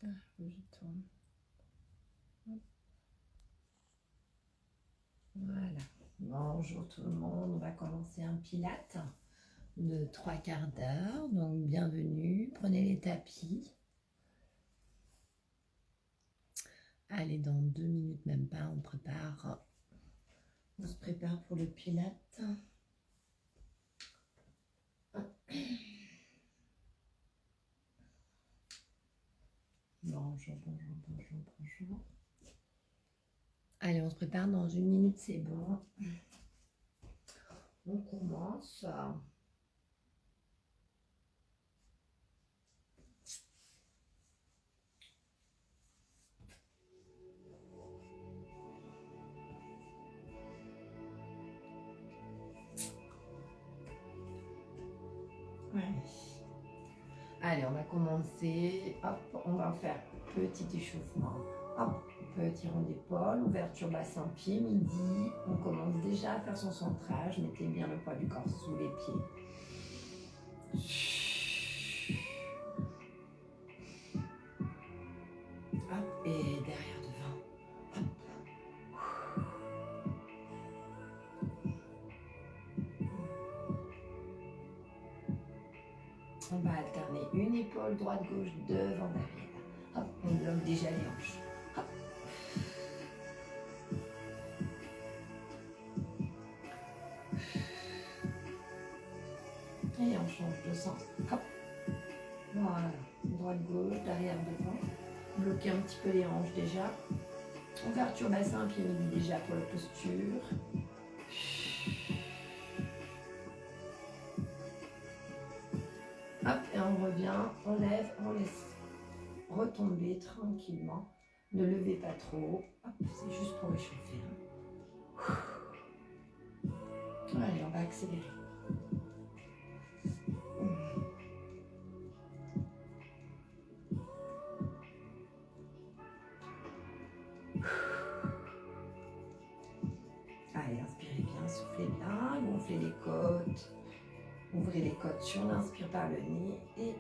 Je tourne. Voilà. Bonjour tout le monde. On va commencer un pilate de 3/4 d'heure. Donc bienvenue. Prenez les tapis. Allez, dans 2 minutes, même pas, on se prépare pour le pilate. Bonjour. Allez, on se prépare dans 1 minute, c'est bon. On commence. Allez, on va commencer. Hop, on va faire petit échauffement. Hop, petit rond d'épaule, ouverture bassin pied, midi. On commence déjà à faire son centrage. Mettez bien le poids du corps sous les pieds. Hop, et derrière devant. Hop. On va alterner une épaule droite-gauche, devant, derrière. Hop, on bloque déjà les hanches. Hop. Et on change de sens. Hop. Voilà. Droite-gauche, derrière, devant. Bloquez un petit peu les hanches déjà. Ouverture bassin, pied midi déjà pour la posture. Hop, et on revient, on lève, on laisse retomber tranquillement. Ne levez pas trop. Hop, c'est juste pour réchauffer. Allez, on va accélérer. Allez, inspirez bien, soufflez bien, gonflez les côtes. Ouvrez les côtes sur l'inspire par le nez et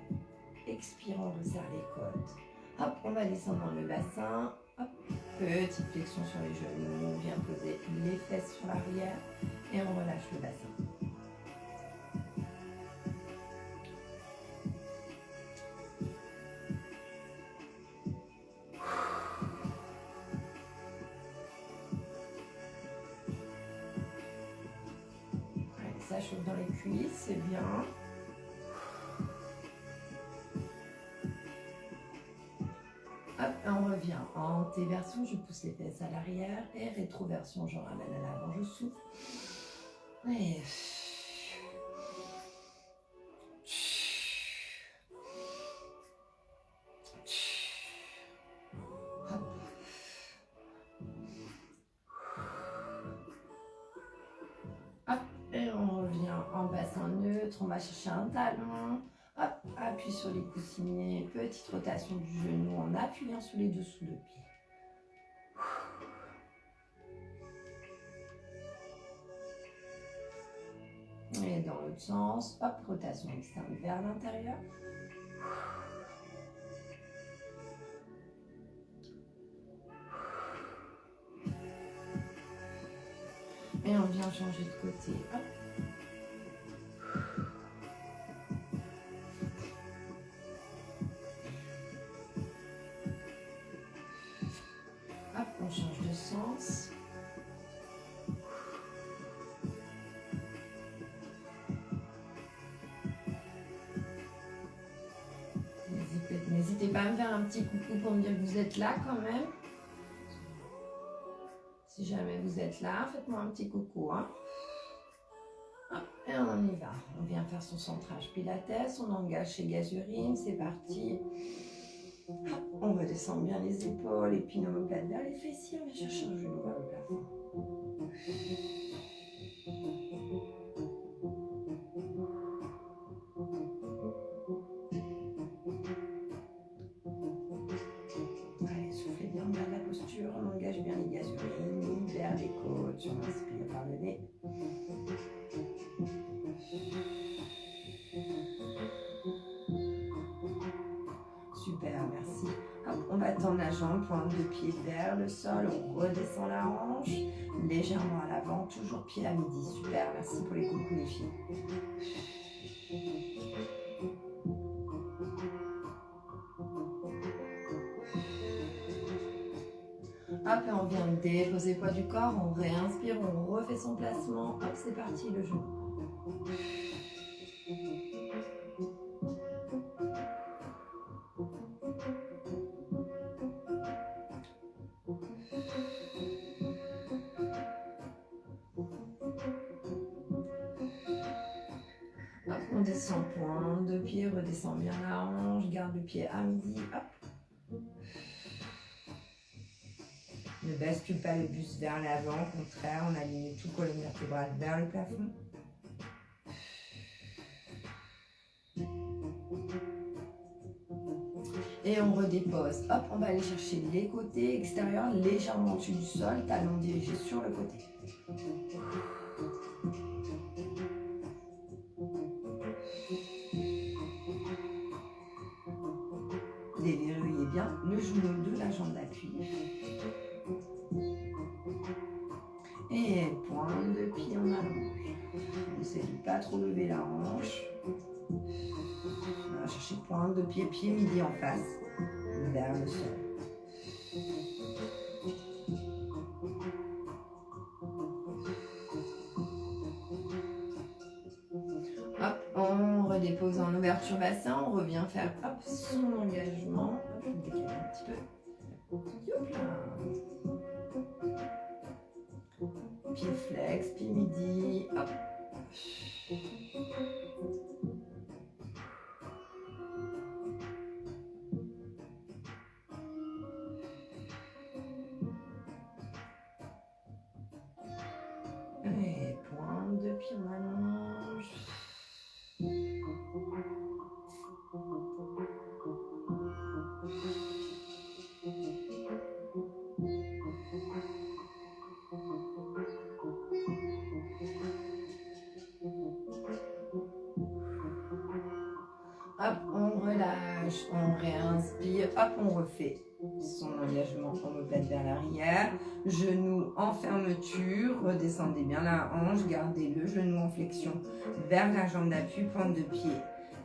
expire, on resserre les côtes. Hop, on va descendre dans le bassin. Hop, petite flexion sur les genoux, bien poser les fesses sur l'arrière et on relâche le bassin. Allez, ça chauffe dans les cuisses, c'est bien. Hop, on revient en T-version, je pousse les fesses à l'arrière et rétroversion, je ramène à l'avant, je souffle. Et... Hop. Hop, et on revient en bassin neutre, on va chercher un talon. Hop, appui sur les coussinets, petite rotation du genou en appuyant sur les dessous de pied. Et dans l'autre sens, hop, rotation externe vers l'intérieur. Et on vient changer de côté. Hop. Hop, on change de sens. N'hésitez pas à me faire un petit coucou pour me dire que vous êtes là quand même. Si jamais vous êtes là, faites-moi un petit coucou. Hein. Hop, et on y va. On vient faire son centrage pilates. On engage chez Gazurine. C'est parti. Hop, on redescend bien les épaules et puis l'omoplate vers les fessiers. On va chercher un genou vers le plafond. Allez, soufflez bien, on garde la posture. On engage bien les Gazurines. Libère les côtes. On inspire par le nez. Super, merci. Hop, on va tendre la jambe, pointe de pied vers le sol, on redescend la hanche, légèrement à l'avant, toujours pied à midi. Super, merci pour les coucous les filles. Hop, et on vient déposer le poids du corps, on réinspire, on refait son placement. Hop, c'est parti, le genou. Hop, on descend pointe de pied, redescend bien la hanche, garde le pied à midi. Hop. Ne bascule pas le buste vers l'avant, au contraire, on aligne tout colonne vertébrale vers le plafond. Et on redépose. Hop, on va aller chercher les côtés extérieurs légèrement au-dessus du sol, talon dirigé sur le côté. Déverrouillez bien le genou de la jambe d'appui. Et pointe de pied en allonge. N'essayez de ne pas trop lever la hanche. On va chercher pointe de pied, pied midi en face, vers le sol. Hop, on redépose en ouverture bassin, on revient faire hop, son engagement. Hop, je me décale un petit peu. Hop là. Pied flex, pied midi, hop. Et pointe de pied en allonge. Hop, on relâche, on réinspire, hop, on refait son engagement omoplate vers l'arrière, genou en fermeture, redescendez bien la hanche, gardez le genou en flexion vers la jambe d'appui, pointe de pied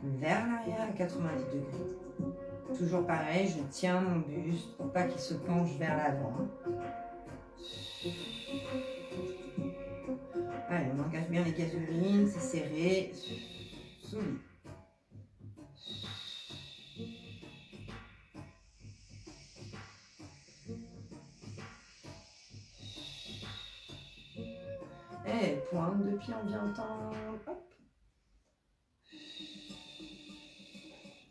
vers l'arrière à 90 degrés. Toujours pareil, je tiens mon buste pour pas qu'il se penche vers l'avant. Allez, on engage bien les gasolines, c'est serré, solide. Et pointe de pied, on vient tendre. Hop.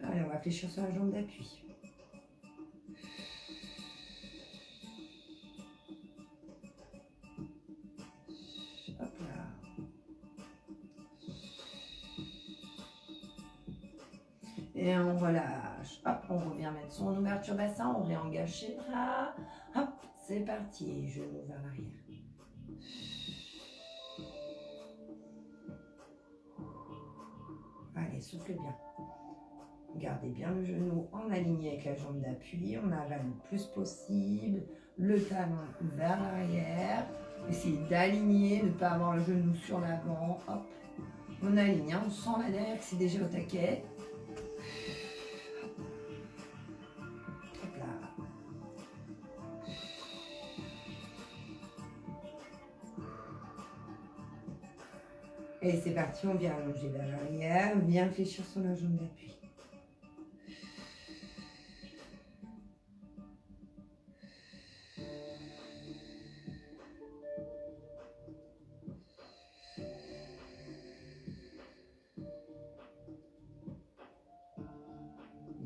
Allez, on va fléchir sur la jambe d'appui. Hop là. Et on relâche. Hop, on revient mettre son ouverture bassin, on réengage ses bras. Hop, c'est parti. Genou vers l'arrière. Allez, soufflez bien. Gardez bien le genou en aligné avec la jambe d'appui. On avale le plus possible. Le talon vers l'arrière. Essayez d'aligner, de ne pas avoir le genou sur l'avant. Hop, on aligne. On sent là derrière que c'est déjà au taquet. Hop là. Et c'est parti, on vient allonger vers l'arrière, bien fléchir sur la jambe d'appui.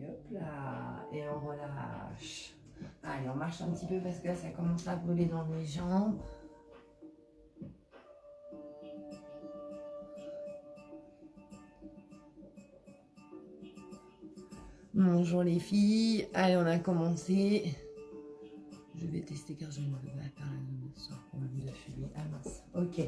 Hop là, et on relâche. Allez, on marche un petit peu parce que là, ça commence à brûler dans les jambes. Bonjour les filles, allez on a commencé. Je vais tester car je ne veux pas parler de problème de fumée. Ah mince, ok.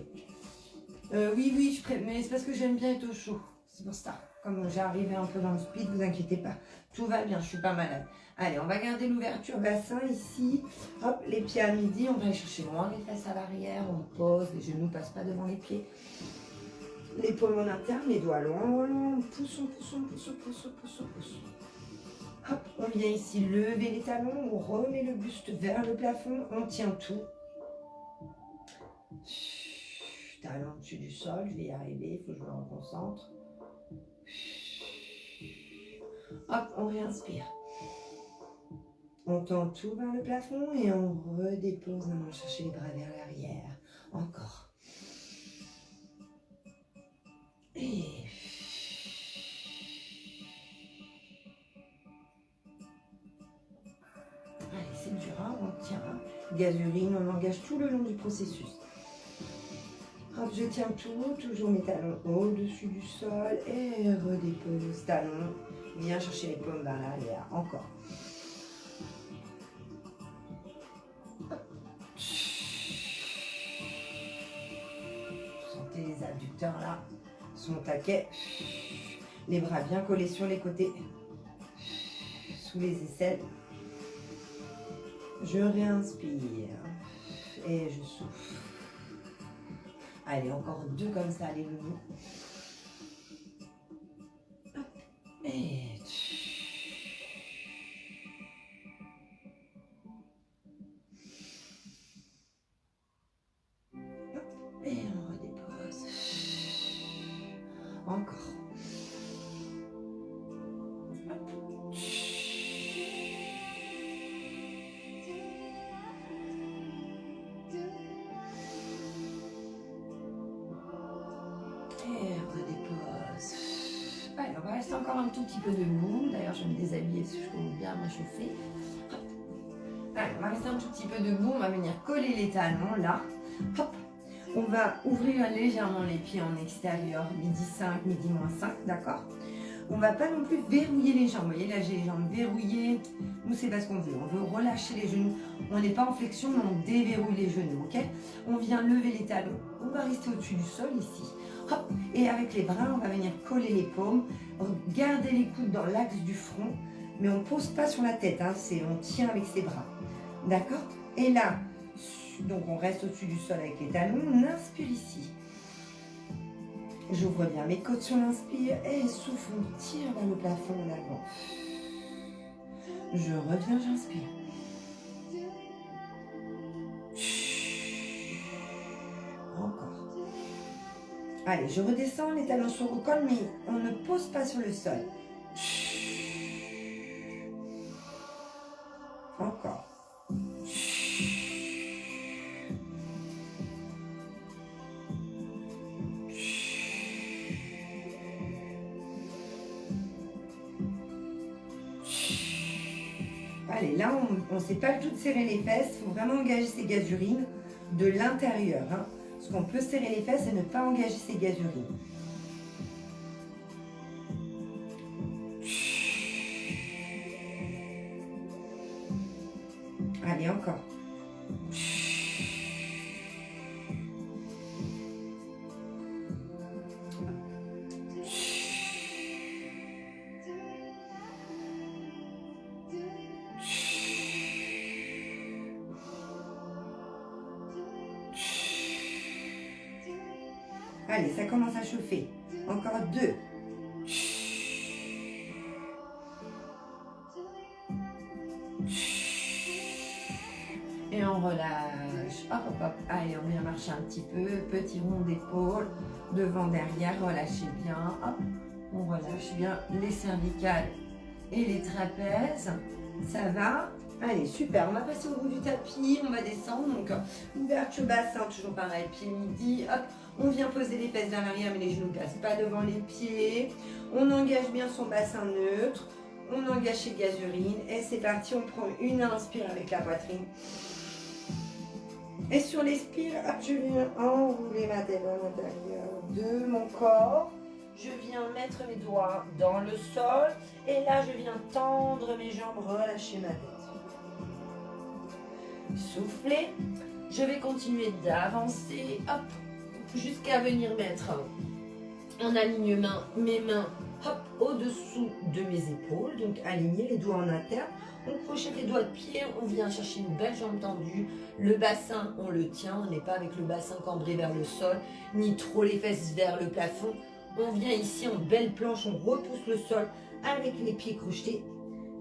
Oui, mais c'est parce que j'aime bien être au chaud. C'est pour ça. Comme j'arrivais un peu dans le speed, vous inquiétez pas. Tout va bien, je suis pas malade. Allez, on va garder l'ouverture bassin ici. Hop, les pieds à midi. On va aller chercher loin les fesses à l'arrière. On pose, les genoux ne passent pas devant les pieds. Les paumes en interne, les doigts loin, loin. Poussons, poussons, poussons, poussons, poussons, poussons. Hop, on vient ici lever les talons. On remet le buste vers le plafond. On tient tout. Talons au-dessus du sol. Je vais y arriver. Il faut que je me reconcentre. Hop, on réinspire. On tend tout vers le plafond et on redépose. On va chercher les bras vers l'arrière. Encore. Et... allez, c'est dur, hein, on tient. Gazurine, on engage tout le long du processus. Hop, je tiens tout, toujours mes talons au-dessus du sol et redépose talons. Viens chercher les paumes vers l'arrière. Encore. Sentez les abducteurs là, sont au taquet. Les bras bien collés sur les côtés, sous les aisselles. Je réinspire et je souffle. Allez, encore 2 comme ça, les loulous. Et... et on redépose. Encore. Allez, on va rester encore un tout petit peu debout. D'ailleurs, je vais me déshabiller parce que je commence bien à m'échauffer. Allez, on va rester un tout petit peu debout. On va venir coller les talons là. Hop. On va ouvrir légèrement les pieds en extérieur, midi 5, midi moins 5, d'accord? On ne va pas non plus verrouiller les jambes. Vous voyez, là, j'ai les jambes verrouillées. Nous, c'est pas ce qu'on veut. On veut relâcher les genoux. On n'est pas en flexion, mais on déverrouille les genoux, ok? On vient lever les talons. On va rester au-dessus du sol, ici. Hop. Et avec les bras, on va venir coller les paumes. Garder les coudes dans l'axe du front. Mais on ne pose pas sur la tête. Hein, on tient avec ses bras. D'accord? Et là, donc on reste au-dessus du sol avec les talons. On inspire ici. J'ouvre bien mes côtes sur l'inspire et souffle, on tire vers le plafond en avant. Je reviens, j'inspire. Encore. Allez, je redescends, les talons sont au col, mais on ne pose pas sur le sol. Encore. Allez, là, on ne sait pas du tout serrer les fesses. Il faut vraiment engager ses gazurines de l'intérieur. Hein, parce qu'on peut serrer les fesses et ne pas engager ses gazurines. Allez, encore. Allez, ça commence à chauffer. Encore 2. Et on relâche. Hop, hop, hop. Allez, on vient marcher un petit peu. Petit rond d'épaule. Devant, derrière. Relâchez bien. Hop. On relâche bien les cervicales et les trapèzes. Ça va? Allez, super. On va passer au bout du tapis. On va descendre. Donc, ouverture bassin, toujours pareil. Pied midi. Hop. On vient poser les fesses vers l'arrière, mais les genoux ne passent pas devant les pieds. On engage bien son bassin neutre. On engage ses gazurines. Et c'est parti. On prend une inspire avec la poitrine. Et sur l'expire, hop, je viens enrouler ma tête à l'intérieur de mon corps. Je viens mettre mes doigts dans le sol. Et là, je viens tendre mes jambes, relâcher ma tête. Soufflez. Je vais continuer d'avancer. Hop. Jusqu'à venir mettre On aligne mes mains hop, au-dessous de mes épaules. Donc aligner les doigts en interne. On crochette les doigts de pied. On vient chercher une belle jambe tendue. Le bassin, on le tient. On n'est pas avec le bassin cambré vers le sol, ni trop les fesses vers le plafond. On vient ici en belle planche. On repousse le sol avec les pieds crochetés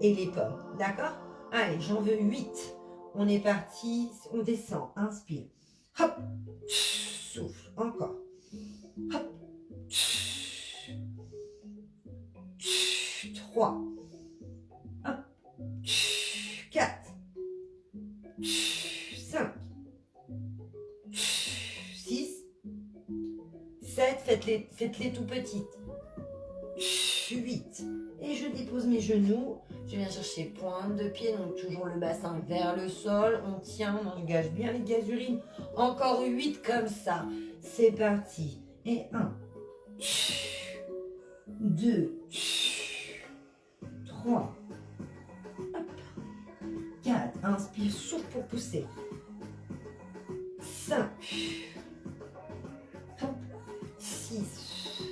et les pommes. D'accord? Allez, j'en veux 8. On est parti. On descend. Inspire. Hop. Souffle. Encore. Hop. 3. Hop. 4. 5. 6. 7. Faites-les tout petites. 8. Et je dépose mes genoux. Je viens chercher pointe de pied, donc toujours le bassin vers le sol. On tient, on engage bien les gazurines. Encore 8 comme ça. C'est parti. Et 1, 2, 3, 4. Inspire, souffle pour pousser. 5, 6,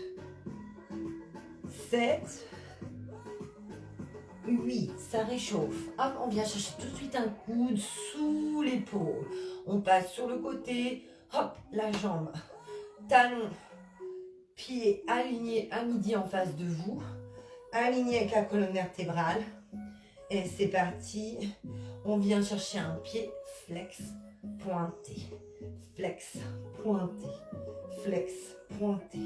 7, 8, ça réchauffe. Hop, on vient chercher tout de suite un coude sous l'épaule. On passe sur le côté. Hop, la jambe. Talon, pied aligné à midi en face de vous. Aligné avec la colonne vertébrale. Et c'est parti. On vient chercher un pied flex, pointé. Flex, pointé. Flex, pointé.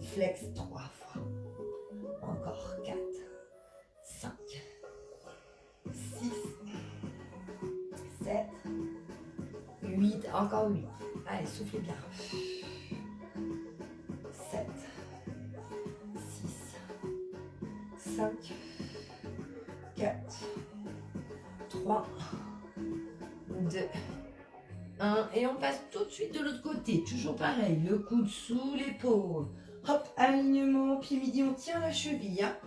Flex 3 fois. Encore 4. 5, 6, 7, 8, encore 8. Allez, soufflez bien. 7, 6, 5, 4, 3, 2, 1. Et on passe tout de suite de l'autre côté. Toujours pareil, le coude sous l'épaule. Hop, alignement, pied midi, on tient la cheville. Hein.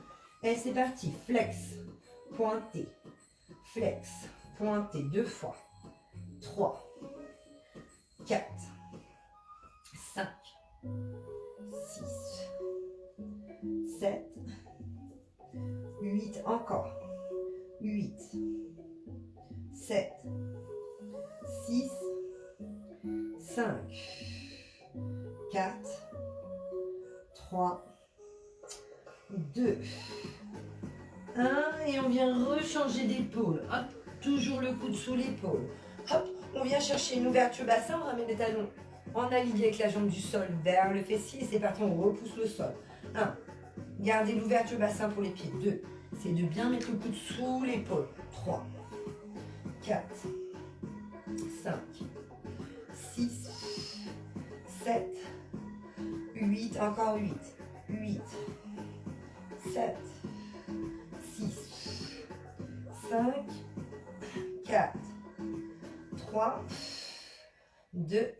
Et c'est parti, flex, pointé, flex, pointé 2 fois, 3, 4, 5, 6, 7, 8, encore, 8, 7, 6, 5, 4, 3, 2, 1, et on vient rechanger d'épaule. Hop, toujours le coude sous l'épaule. Hop, on vient chercher une ouverture bassin, on ramène les talons en aligné avec la jambe du sol vers le fessier. C'est parti, on repousse le sol. 1, gardez l'ouverture bassin pour les pieds. 2, c'est de bien mettre le coude sous l'épaule. 3, 4, 5, 6, 7, 8, encore 8, 8, 7, 6, 5, 4, 3, 2,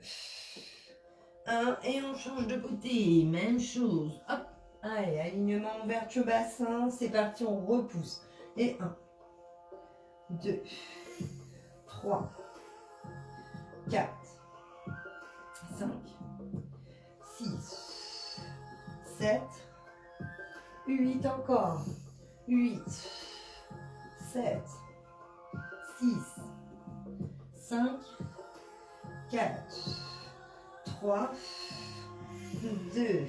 1. Et on change de côté. Même chose. Hop. Allez, alignement, ouverture bassin. C'est parti, on repousse. Et 1, 2, 3, 4, 5, 6, 7, 8 encore. 8, 7, 6, 5, 4, 3, 2,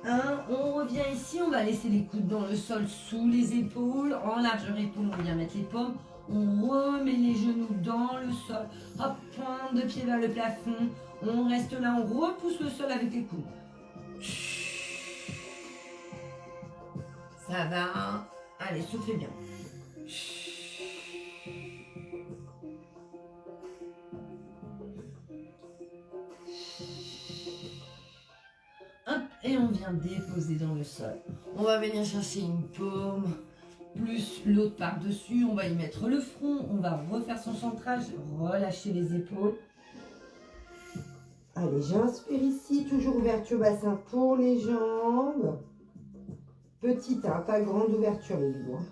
1. On revient ici, on va laisser les coudes dans le sol sous les épaules. En largeur épaule, on vient mettre les paumes. On remet les genoux dans le sol. Hop, pointe de pied vers le plafond. On reste là, on repousse le sol avec les coudes. Ça va. Allez, soufflez bien. Hop, et on vient déposer dans le sol. On va venir chercher une paume, plus l'autre par-dessus. On va y mettre le front. On va refaire son centrage, relâcher les épaules. Allez, j'inspire ici, toujours ouverture bassin pour les jambes. Petite, hein, pas grande ouverture les doigts.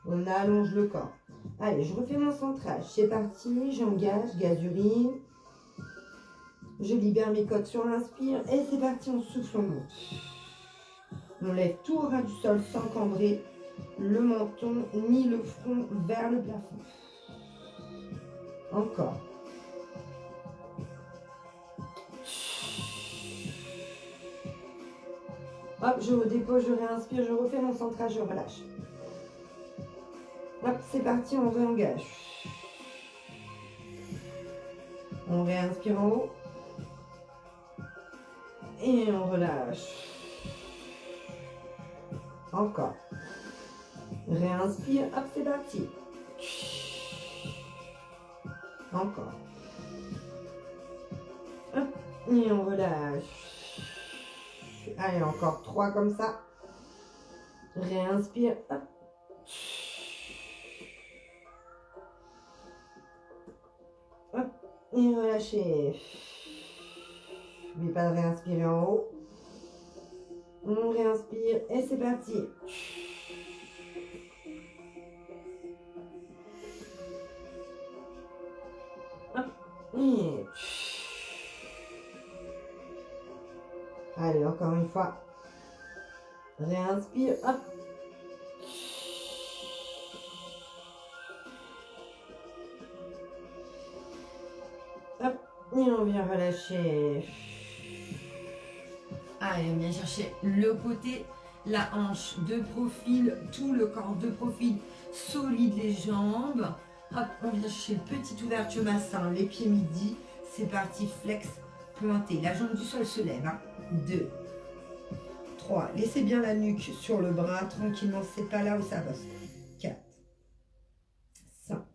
On allonge le corps. Allez, je refais mon centrage. C'est parti, j'engage, gazurine. Je libère mes côtes sur l'inspire. Et c'est parti, on souffle, on monte. On lève tout au ras du sol sans cambrer le menton ni le front vers le plafond. Encore. Hop, je redépose, je réinspire, je refais mon centrage, je relâche. Hop, c'est parti, on réengage. On réinspire en haut. Et on relâche. Encore. Réinspire, hop, c'est parti. Encore. Hop, et on relâche. Allez, encore 3 comme ça. Réinspire, hop. Hop, et relâchez. N'oubliez pas de réinspirer en haut. On réinspire et c'est parti. Hop, et... Allez, encore une fois. Réinspire, hop. Hop, et on vient relâcher. Allez, on vient chercher le côté, la hanche de profil, tout le corps de profil, solide les jambes. Hop, on vient chercher le petit ouverture bassin, les pieds midi. C'est parti, flex, pointé. La jambe du sol se lève. 2, 3. Laissez bien la nuque sur le bras, tranquillement, c'est pas là où ça bosse. 4, 5.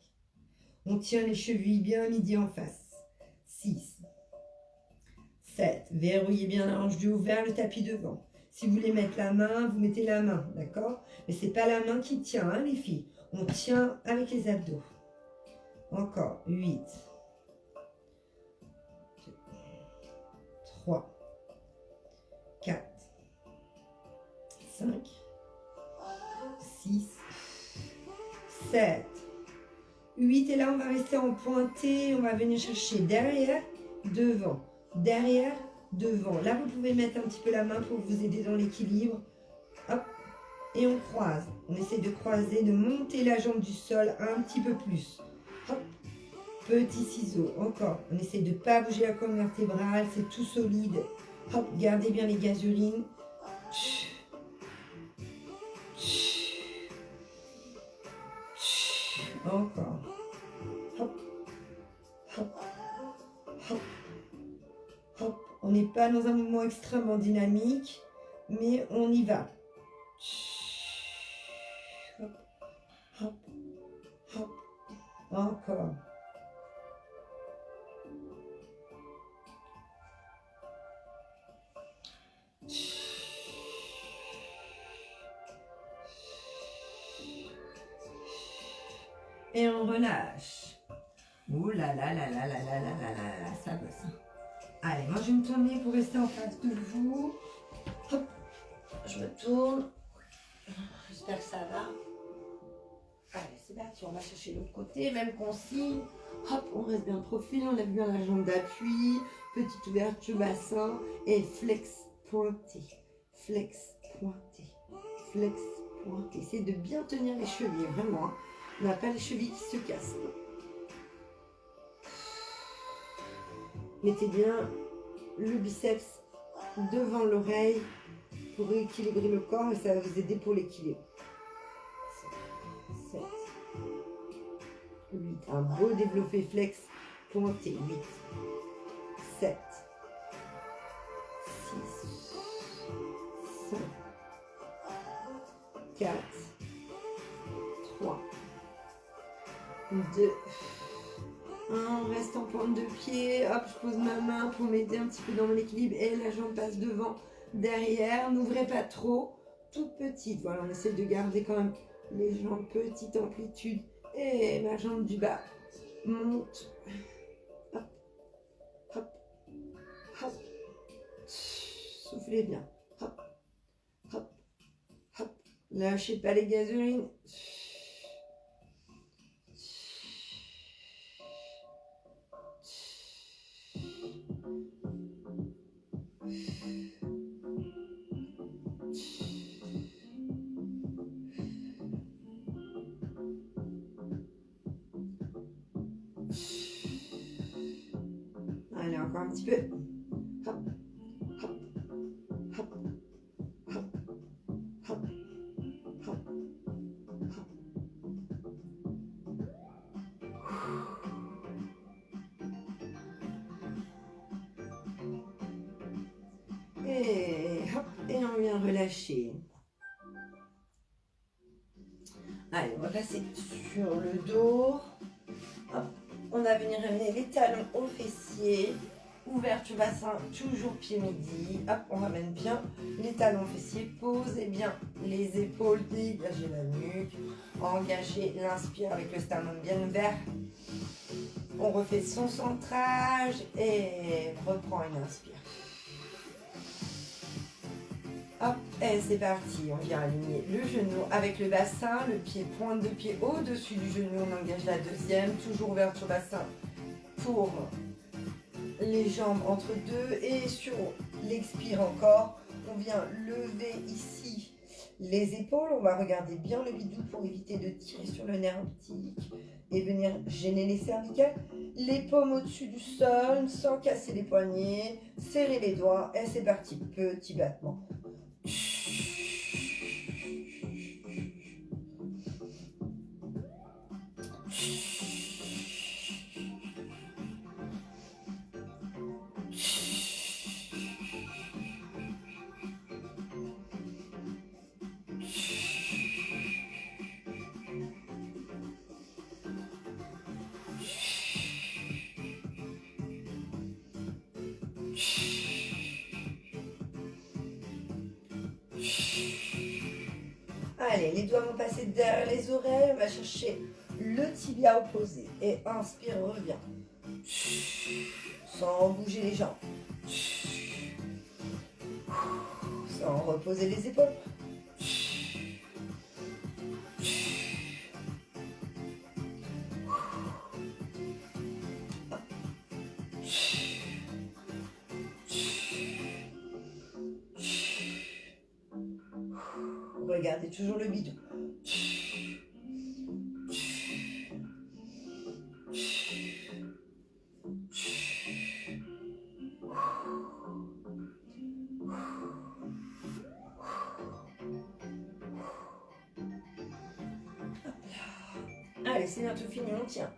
On tient les chevilles bien midi en face. 6, 7. Verrouillez bien la hanche du haut vers le tapis devant. Si vous voulez mettre la main, vous mettez la main, d'accord? Mais c'est pas la main qui tient, hein, les filles. On tient avec les abdos. Encore. 8, 3, 4, 5, 6, 7, 8. Et là, on va rester en pointé. On va venir chercher derrière, devant. Derrière, devant. Là, vous pouvez mettre un petit peu la main pour vous aider dans l'équilibre. Hop. Et on croise. On essaie de croiser, de monter la jambe du sol un petit peu plus. Hop. Petit ciseau. Encore. On essaie de ne pas bouger la colonne vertébrale. C'est tout solide. Hop. Gardez bien les gaz urines. Encore. Hop. Hop. Hop. Hop. On n'est pas dans un mouvement extrêmement dynamique, mais on y va. Hop. Hop. Hop. Encore. Et on relâche. Ouh là là là là là là là là là là, ça bosse. Allez, moi je vais me tourner pour rester en face de vous. Hop, je me tourne. J'espère que ça va. Allez, c'est parti, on va chercher l'autre côté, même consigne. Hop, on reste bien profil, on lève bien la jambe d'appui. Petite ouverture bassin et flex pointé. Flex pointé. Flex pointé. Essayez de bien tenir les chevilles, vraiment. Hein. On n'a pas les chevilles qui se cassent. Mettez bien le biceps devant l'oreille pour équilibrer le corps et ça va vous aider pour l'équilibre. 7, 8. Un beau développé flex pointé. 8, 7, 6, 5, 4, 3, 2, 1. On reste en pointe de pied. Hop, je pose ma main pour m'aider un petit peu dans mon équilibre et la jambe passe devant, derrière. N'ouvrez pas trop, toute petite. Voilà, on essaie de garder quand même les jambes petite amplitude et ma jambe du bas monte. Hop, hop, hop. Soufflez bien. Hop, hop, hop. Lâchez pas les gazolines. encore un petit peu. Hop, hop, hop, hop, hop, hop, hop. Et hop, et on vient relâcher. Allez, on va passer sur le dos. Hop, on va venir amener les talons aux fessiers. Ouverture bassin, toujours pied midi. Hop, on ramène bien les talons fessiers. Posez bien les épaules, dégagez la nuque. Engagez l'inspire avec le sternum bien ouvert. On refait son centrage et reprend une inspire. Hop, et c'est parti. On vient aligner le genou avec le bassin, le pied, pointe de pied au-dessus du genou. On engage la deuxième, toujours ouverture bassin pour les jambes entre deux et sur l'expire encore. On vient lever ici les épaules. On va regarder bien le bidou pour éviter de tirer sur le nerf optique et venir gêner les cervicales. Les paumes au-dessus du sol sans casser les poignets. Serrer les doigts et c'est parti. Petit battement. Allez, les doigts vont passer derrière les oreilles. On va chercher le tibia opposé. Et inspire, reviens. Sans bouger les jambes. Sans reposer les épaules. Regardez toujours le bidou. Allez, c'est bientôt fini, on tient.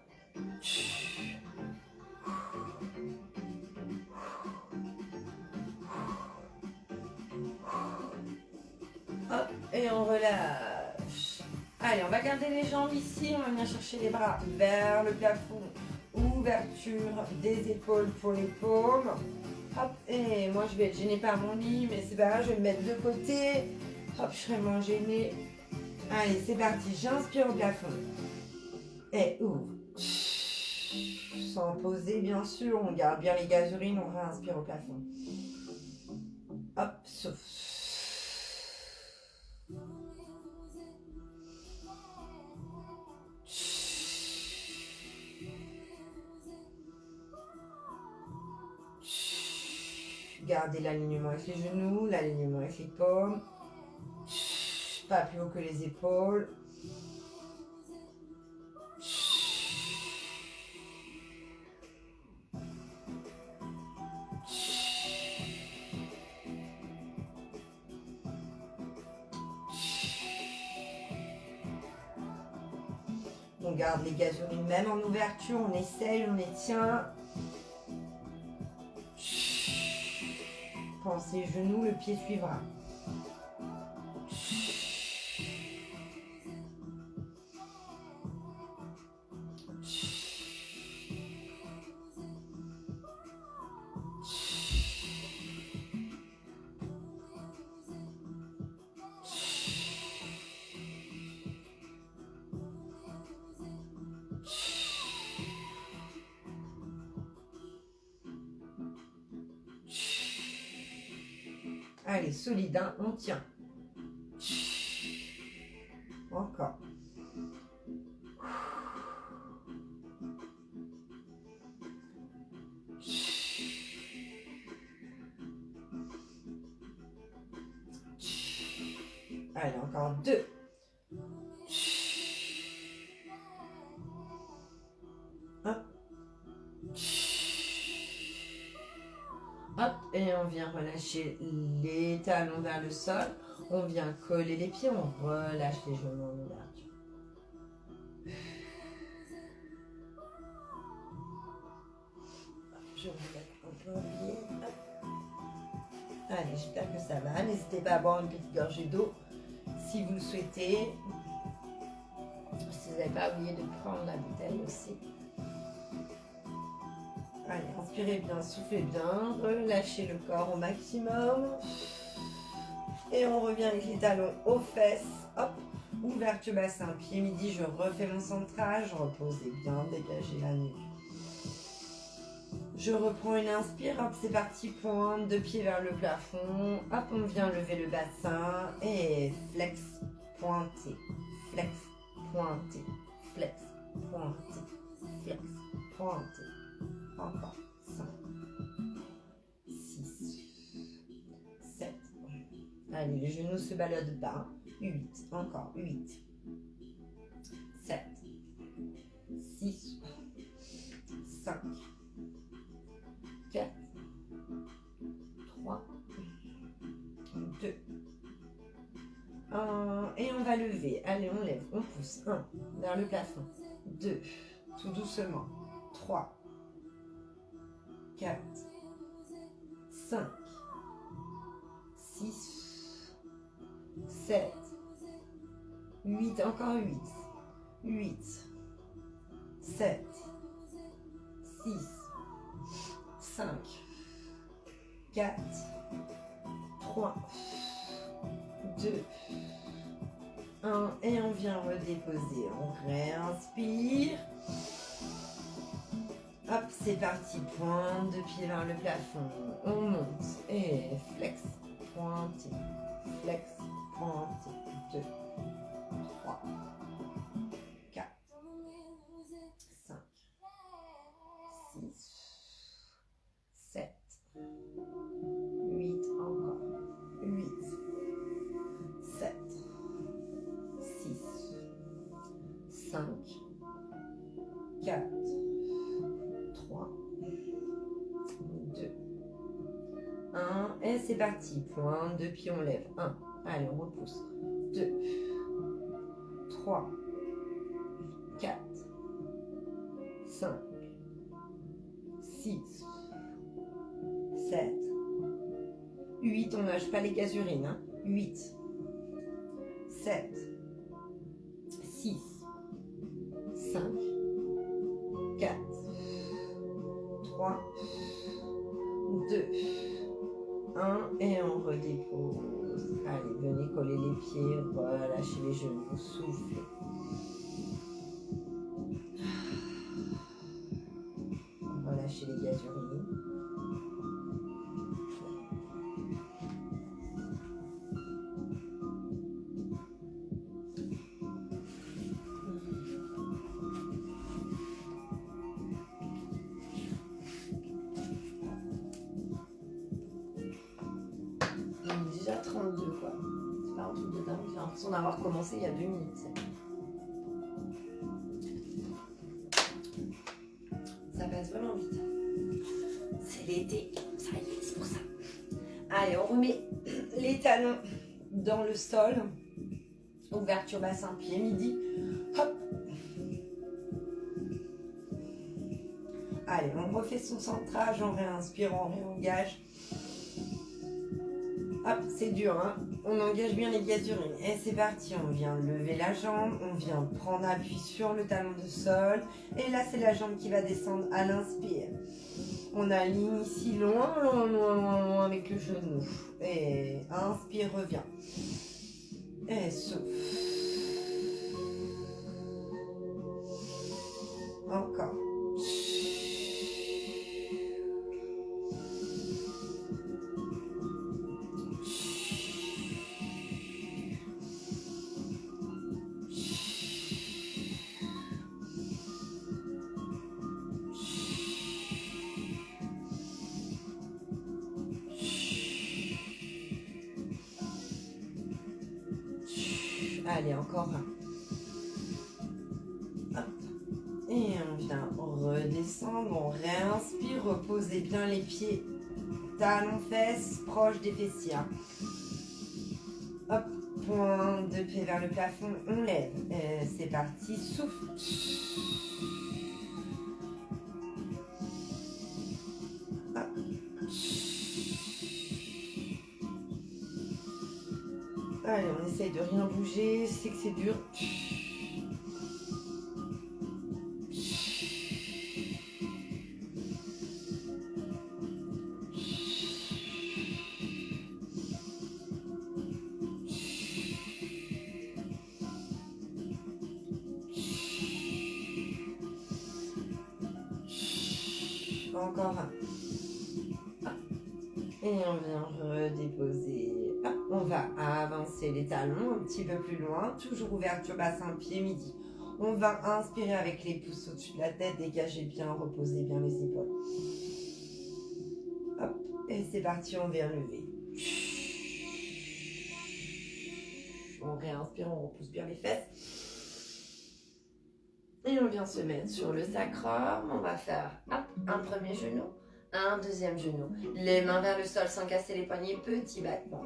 Hop, et on relâche. Allez, on va garder les jambes ici, on va venir chercher les bras vers le plafond. Ouverture des épaules pour les paumes. Hop, et moi je vais être gênée par mon lit, mais c'est pas grave, je vais me mettre de côté. Hop, je serai moins gênée. Allez, c'est parti, j'inspire au plafond. Et ouvre. Sans poser, bien sûr, on garde bien les gaz urines, on réinspire au plafond. Hop, souffle. Gardez l'alignement avec les genoux, l'alignement avec les paumes. Pas plus haut que les épaules. On garde les gaz urines même en ouverture, on essaye, on étient. Pensez genoux, le pied suivra. Allez, solide, hein, on tient. Encore. Allez, encore 2. Hop. Hop, et on vient relâcher les talons vers le sol. On vient coller les pieds, on relâche les genoux en ouverture. Je vais mettre un peu oublié. Allez, j'espère que ça va. N'hésitez pas à boire une petite gorgée d'eau si vous le souhaitez. Si vous n'avez pas oublié de prendre la bouteille aussi. Allez, inspirez bien, soufflez bien, relâchez le corps au maximum. Et on revient avec les talons aux fesses. Hop, ouverture bassin, pied midi, je refais mon centrage, reposez bien, dégagez la nuque. Je reprends une inspire, hop, c'est parti, pointe, deux pieds vers le plafond. Hop, on vient lever le bassin et flex, pointé, flex, pointé, flex, pointé, flex, pointé. Encore 5, 6, 7. Allez, les genoux se baladent bas. 8, encore 8, 7, 6, 5, 4, 3, 2, 1. Et on va lever. Allez, on lève, on pousse. 1, vers le plafond. 2, tout doucement. 3, 4, 5, 6, 7, 8, encore 8, 8, 7, 6, 5, 4, 3, 2, 1. Et on vient redéposer. On réinspire. Hop, c'est parti, pointe de pied vers le plafond, on monte et flex, pointe, flex, pointe, 2, 3, 4, 5, 6, 7, 8, encore, 8, 7, 6, 5, 4, 3, 2, 1. Et c'est parti. Pointe de pied, on lève. 1. Allez, on repousse. 2, 3, 4, 5, 6, 7, 8. On ne lâche pas les gasurines. Hein. 8, 7, 6, 5, 4, 3, 2, 1. Et on redépose. Allez, venez coller les pieds, relâchez les genoux, soufflez. Relâchez les gasurines. Déjà 32 quoi. C'est pas un truc de dingue. J'ai l'impression d'avoir commencé il y a 2 minutes. Ça passe vraiment vite. C'est l'été. Ça y est, c'est pour ça. Allez, on remet les talons dans le sol. Ouverture bassin, pied midi. Hop. Allez, on refait son centrage. On réinspire, on réengage. Hop, c'est dur, hein. On engage bien les gasurines. Et c'est parti, on vient lever la jambe, on vient prendre appui sur le talon de sol. Et là, c'est la jambe qui va descendre à l'inspire. On aligne ici loin, loin, loin, loin, loin avec le genou. Et inspire, reviens. Et souffle. Encore. Allez, encore un. Hop. Et on vient redescendre, on réinspire, reposez bien les pieds, talons, fesses, proche des fessiers. Hop, point de pied vers le plafond, on lève. C'est parti, souffle. Hop. Allez, on essaye de rien bouger, c'est que c'est dur. Encore un. Et on vient redéposer. On va avancer les talons un petit peu plus loin. Toujours ouverture bassin, pied midi. On va inspirer avec les pouces au-dessus de la tête. Dégagez bien, reposez bien les épaules. Hop. Et c'est parti, on vient lever. On réinspire, on repousse bien les fesses. Et on vient se mettre sur le sacrum. On va faire un premier genou. Un deuxième genou. Les mains vers le sol sans casser les poignets. Petit battement.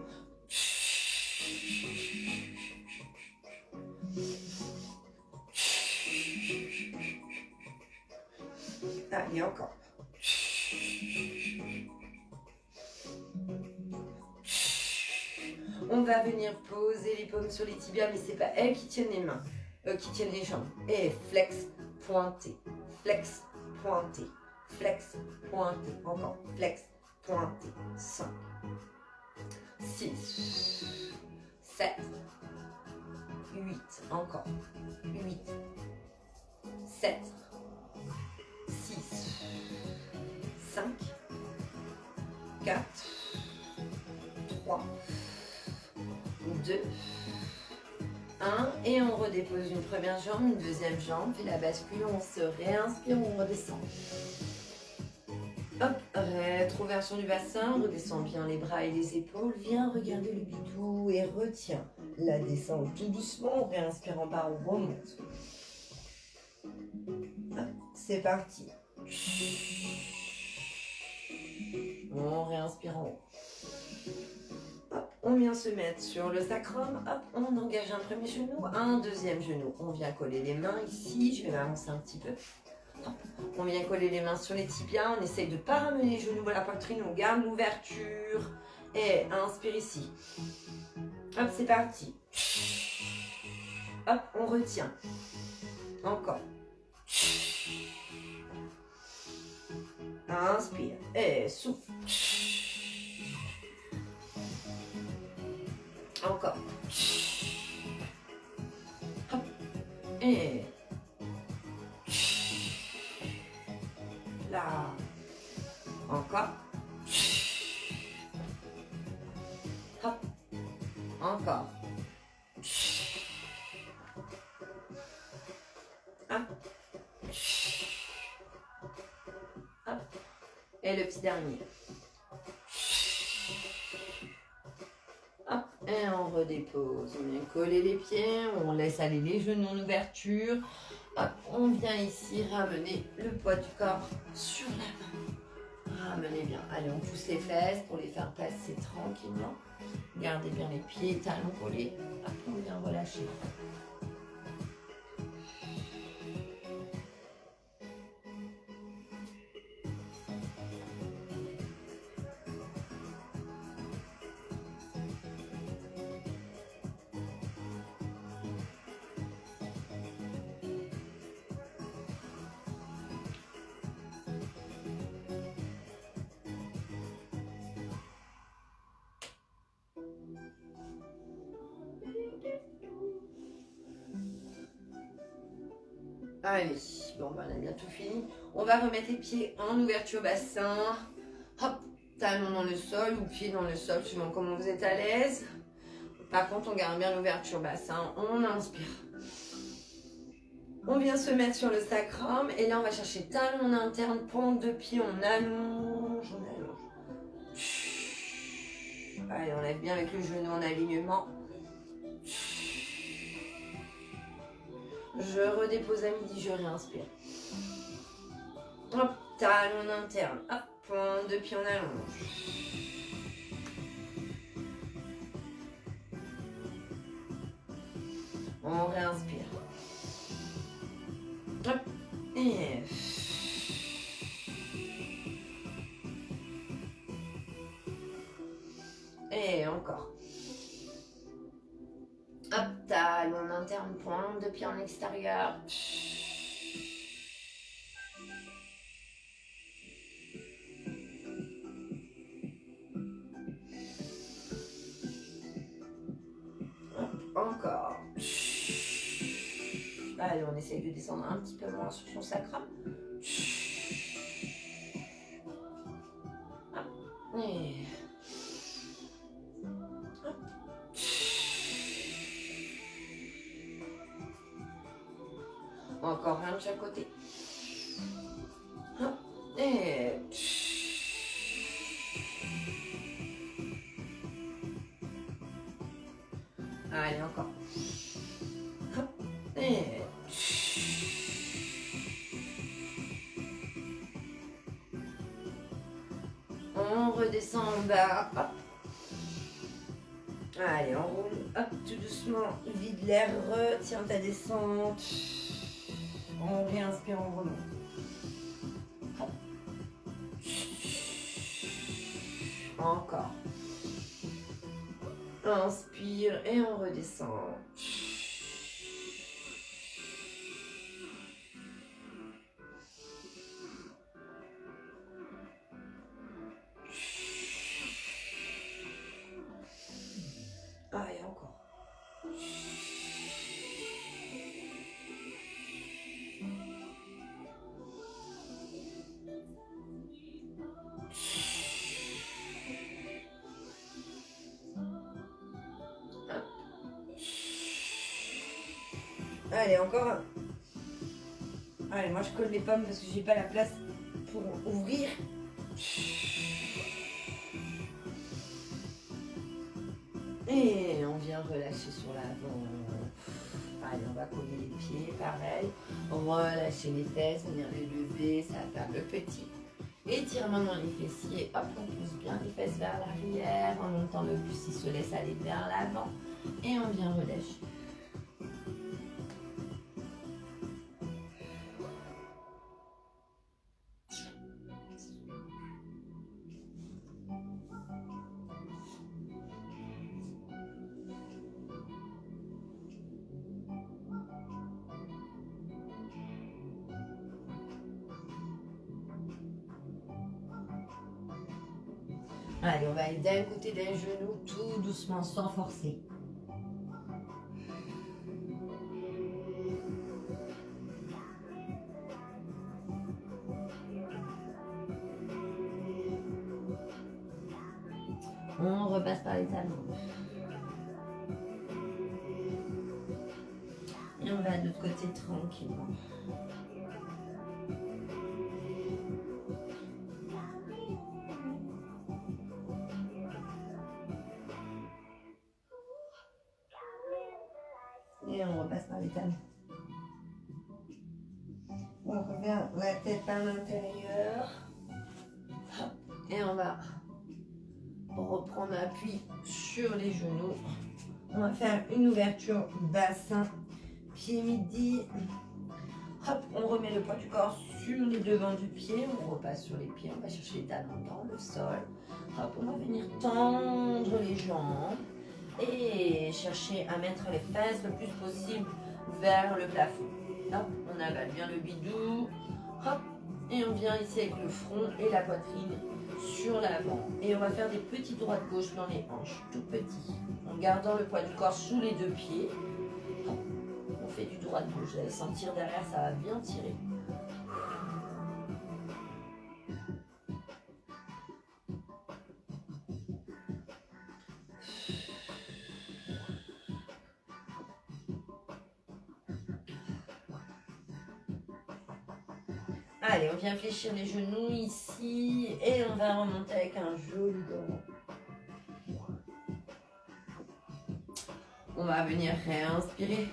Allez, encore. On va venir poser les paumes sur les tibias, mais c'est pas elles qui tiennent les mains, qui tiennent les jambes. Et flex, pointé, flex, pointé. Flex, pointé, encore, flex, pointé, 5, 6, 7, 8, encore, 8, 7, 6, 5, 4, 3, 2, 1, et on redépose une première jambe, une deuxième jambe, puis la bascule, on se réinspire, on redescend. Hop, rétroversion du bassin, redescends bien les bras et les épaules, viens regarder le bidou et retiens la descente tout doucement, on réinspire en bas, on remonte. C'est parti. On réinspire en haut. Hop, on vient se mettre sur le sacrum, hop, on engage un premier genou, un deuxième genou. On vient coller les mains ici, je vais m'avancer un petit peu. On vient coller les mains sur les tibias, on essaye de ne pas ramener les genoux à la poitrine, on garde l'ouverture. Et inspire ici. Hop, c'est parti. Hop, on retient. Encore. Inspire et souffle. Encore. Hop. Et là. Encore. Hop. Encore. Hop. Hop. Et le petit dernier. Hop. Et on redépose. On vient coller les pieds. On laisse aller les genoux en ouverture. Hop. On vient ici ramener le poids du corps sur la main. Ramenez bien. Allez, on pousse les fesses pour les faire passer tranquillement. Gardez bien les pieds et talons collés. Hop, on vient relâcher. Allez, bon, ben, on a bientôt fini. On va remettre les pieds en ouverture bassin. Hop, talons dans le sol ou pieds dans le sol, suivant comment vous êtes à l'aise. Par contre, on garde bien l'ouverture bassin. On inspire. On vient se mettre sur le sacrum. Et là, on va chercher talons en interne, pointe de pied. On allonge, on allonge. Allez, on lève bien avec le genou en alignement. Je redépose à midi, je réinspire. Hop, talon interne. Hop, Pointe de pied en allonge. On réinspire. Hop. Et encore. Hop, talon interne, pointe de pied en extérieur. Hop, encore. Allez, on essaye de descendre un petit peu moins sur son sacrum. Hop, et... Encore un de chaque côté. Hop, et... Allez, encore. Hop, et... On redescend en bas. Hop. Allez, on roule. Hop, tout doucement. Vide l'air, retiens ta descente. On réinspire, on remonte. Hop. Encore. Inspire et on redescend. Allez, encore. Allez, encore un. Allez, moi je colle les pommes parce que j'ai pas la place pour ouvrir. Et on vient relâcher sur l'avant. Allez, on va coller les pieds, pareil. Relâcher les fesses, venir les lever, ça va faire le petit étirement dans les fessiers. Hop, on pousse bien les fesses vers l'arrière. En même temps, le plus il se laisse aller vers l'avant. Et on vient relâcher. Allez, on va aller d'un côté d'un genou, tout doucement, sans forcer. On repasse par les talons. Et on va de l'autre côté tranquillement. Et on repasse par les talons. On revient la tête par l'intérieur. Et on va reprendre appui sur les genoux. On va faire une ouverture bassin, pied midi. Hop, on remet le poids du corps sur les devants du pied. On repasse sur les pieds. On va chercher les talons dans le sol. Hop, on va venir tendre les jambes. Et chercher à mettre les fesses le plus possible vers le plafond. Hop, on avale bien le bidou. Hop, et on vient ici avec le front et la poitrine sur l'avant. Et on va faire des petits droites-gauche dans les hanches, tout petits. En gardant le poids du corps sous les deux pieds. Hop, on fait du droite-gauche. Vous allez sentir derrière, ça va bien tirer. Allez, on vient fléchir les genoux ici et on va remonter avec un joli dos. On va venir réinspirer.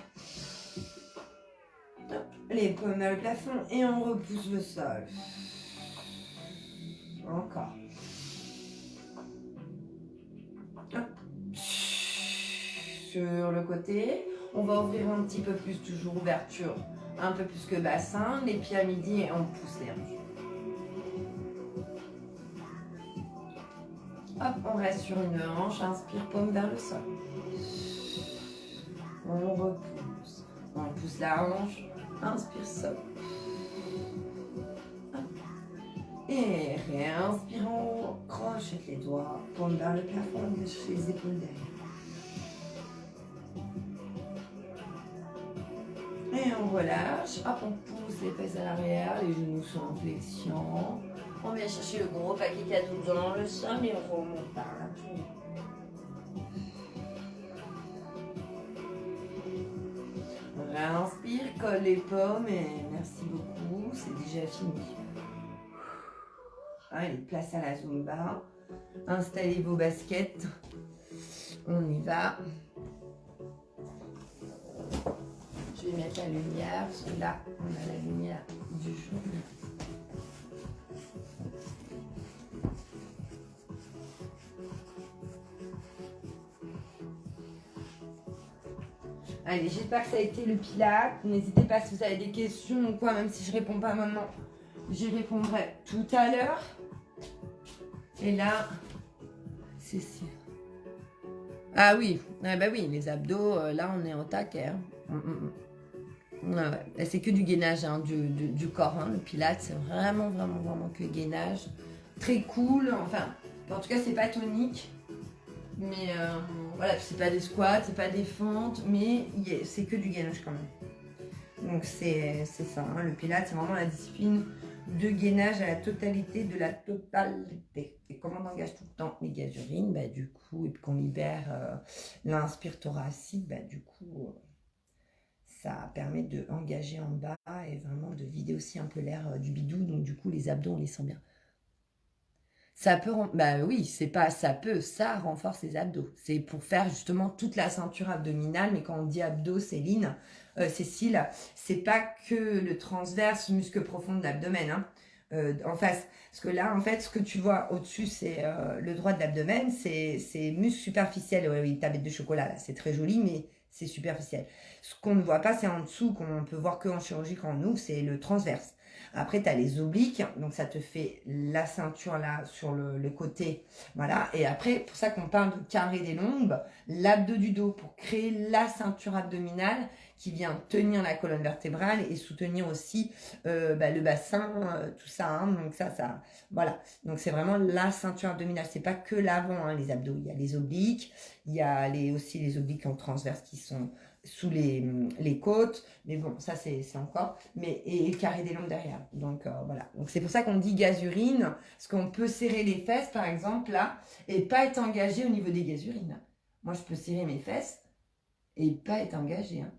Hop, les paumes vers le plafond et on repousse le sol. Encore. Hop. Sur le côté, on va ouvrir un petit peu plus, toujours ouverture, un peu plus que bassin, les pieds à midi et on pousse les hanches. Hop, on reste sur une hanche, inspire, paume vers le sol. On repousse. On pousse la hanche, inspire, sol. Et réinspire en haut, crochette les doigts, paume vers le plafond, engage les épaules derrière. Et on relâche, hop, on pousse les fesses à l'arrière, les genoux sont en flexion. On vient chercher le gros paquet cadeau dans le sol et on remonte par là. On réinspire, colle les pommes et merci beaucoup, c'est déjà fini. Allez, place à la Zumba. Installez vos baskets. On y va. Je vais mettre la lumière, parce que là, on a la lumière du jour. Allez, j'espère que ça a été le Pilates. N'hésitez pas si vous avez des questions ou quoi, même si je ne réponds pas maintenant, j'y répondrai tout à l'heure. Et là, c'est sûr. Ah oui, ah bah oui, les abdos, là on est au taquet. Hein. Ouais. C'est que du gainage hein, du corps. Hein. Le Pilates, c'est vraiment que gainage. Très cool. Enfin, en tout cas, c'est pas tonique. Mais voilà, c'est pas des squats, c'est pas des fentes, mais c'est que du gainage quand même. Donc c'est ça, hein. Le Pilates, c'est vraiment la discipline de gainage à la totalité de la totalité. Et comme on engage tout le temps les gaz urines, bah, du coup, et puis qu'on libère l'inspire thoracique, bah, du coup, ça permet d'engager en bas et vraiment de vider aussi un peu l'air du bidou. Donc du coup, les abdos, on les sent bien. Ça peut, bah oui, c'est pas ça peut, ça renforce les abdos. C'est pour faire justement toute la ceinture abdominale, mais quand on dit abdos, Céline, Cécile, c'est pas que le transverse, muscle profond de l'abdomen, hein, en face. Parce que là, en fait, ce que tu vois au-dessus, c'est le droit de l'abdomen, c'est muscle superficiel. Oui, tablette de chocolat, là, c'est très joli, mais c'est superficiel. Ce qu'on ne voit pas, c'est en dessous, qu'on peut voir qu'en chirurgie quand on ouvre, c'est le transverse. Après, tu as les obliques, donc ça te fait la ceinture là sur le côté. Voilà. Et après, pour ça qu'on parle de carré des lombes, l'abdos du dos pour créer la ceinture abdominale qui vient tenir la colonne vertébrale et soutenir aussi le bassin, tout ça. Hein. Donc ça, voilà. Donc c'est vraiment la ceinture abdominale. C'est pas que l'avant, hein, les abdos. Il y a les obliques, il y a aussi les obliques en transverse qui sont sous les côtes, mais bon, ça c'est encore, et carré des lombes derrière. Donc voilà. Donc c'est pour ça qu'on dit gaz-urine, parce qu'on peut serrer les fesses, par exemple, là, et pas être engagé au niveau des gaz-urines. Moi, je peux serrer mes fesses et pas être engagé, hein.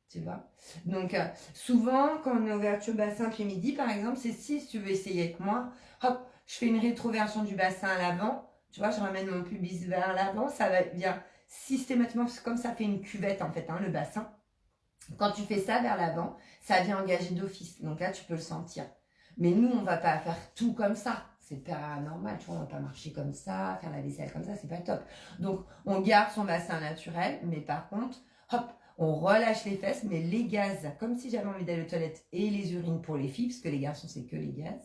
Tu vois. Donc souvent, quand on est ouverture bassin pied midi, par exemple, c'est si tu veux essayer avec moi, hop, je fais une rétroversion du bassin à l'avant, tu vois, je ramène mon pubis vers l'avant, ça va bien systématiquement, comme ça fait une cuvette en fait, hein, le bassin. Quand tu fais ça vers l'avant, ça vient engager d'office. Donc là, tu peux le sentir. Mais nous, on va pas faire tout comme ça. C'est pas normal, tu vois, on va pas marcher comme ça, faire la vaisselle comme ça, c'est pas top. Donc, on garde son bassin naturel, mais par contre, hop, on relâche les fesses, mais les gaz, comme si j'avais envie d'aller aux toilettes et les urines pour les filles, parce que les garçons, c'est que les gaz.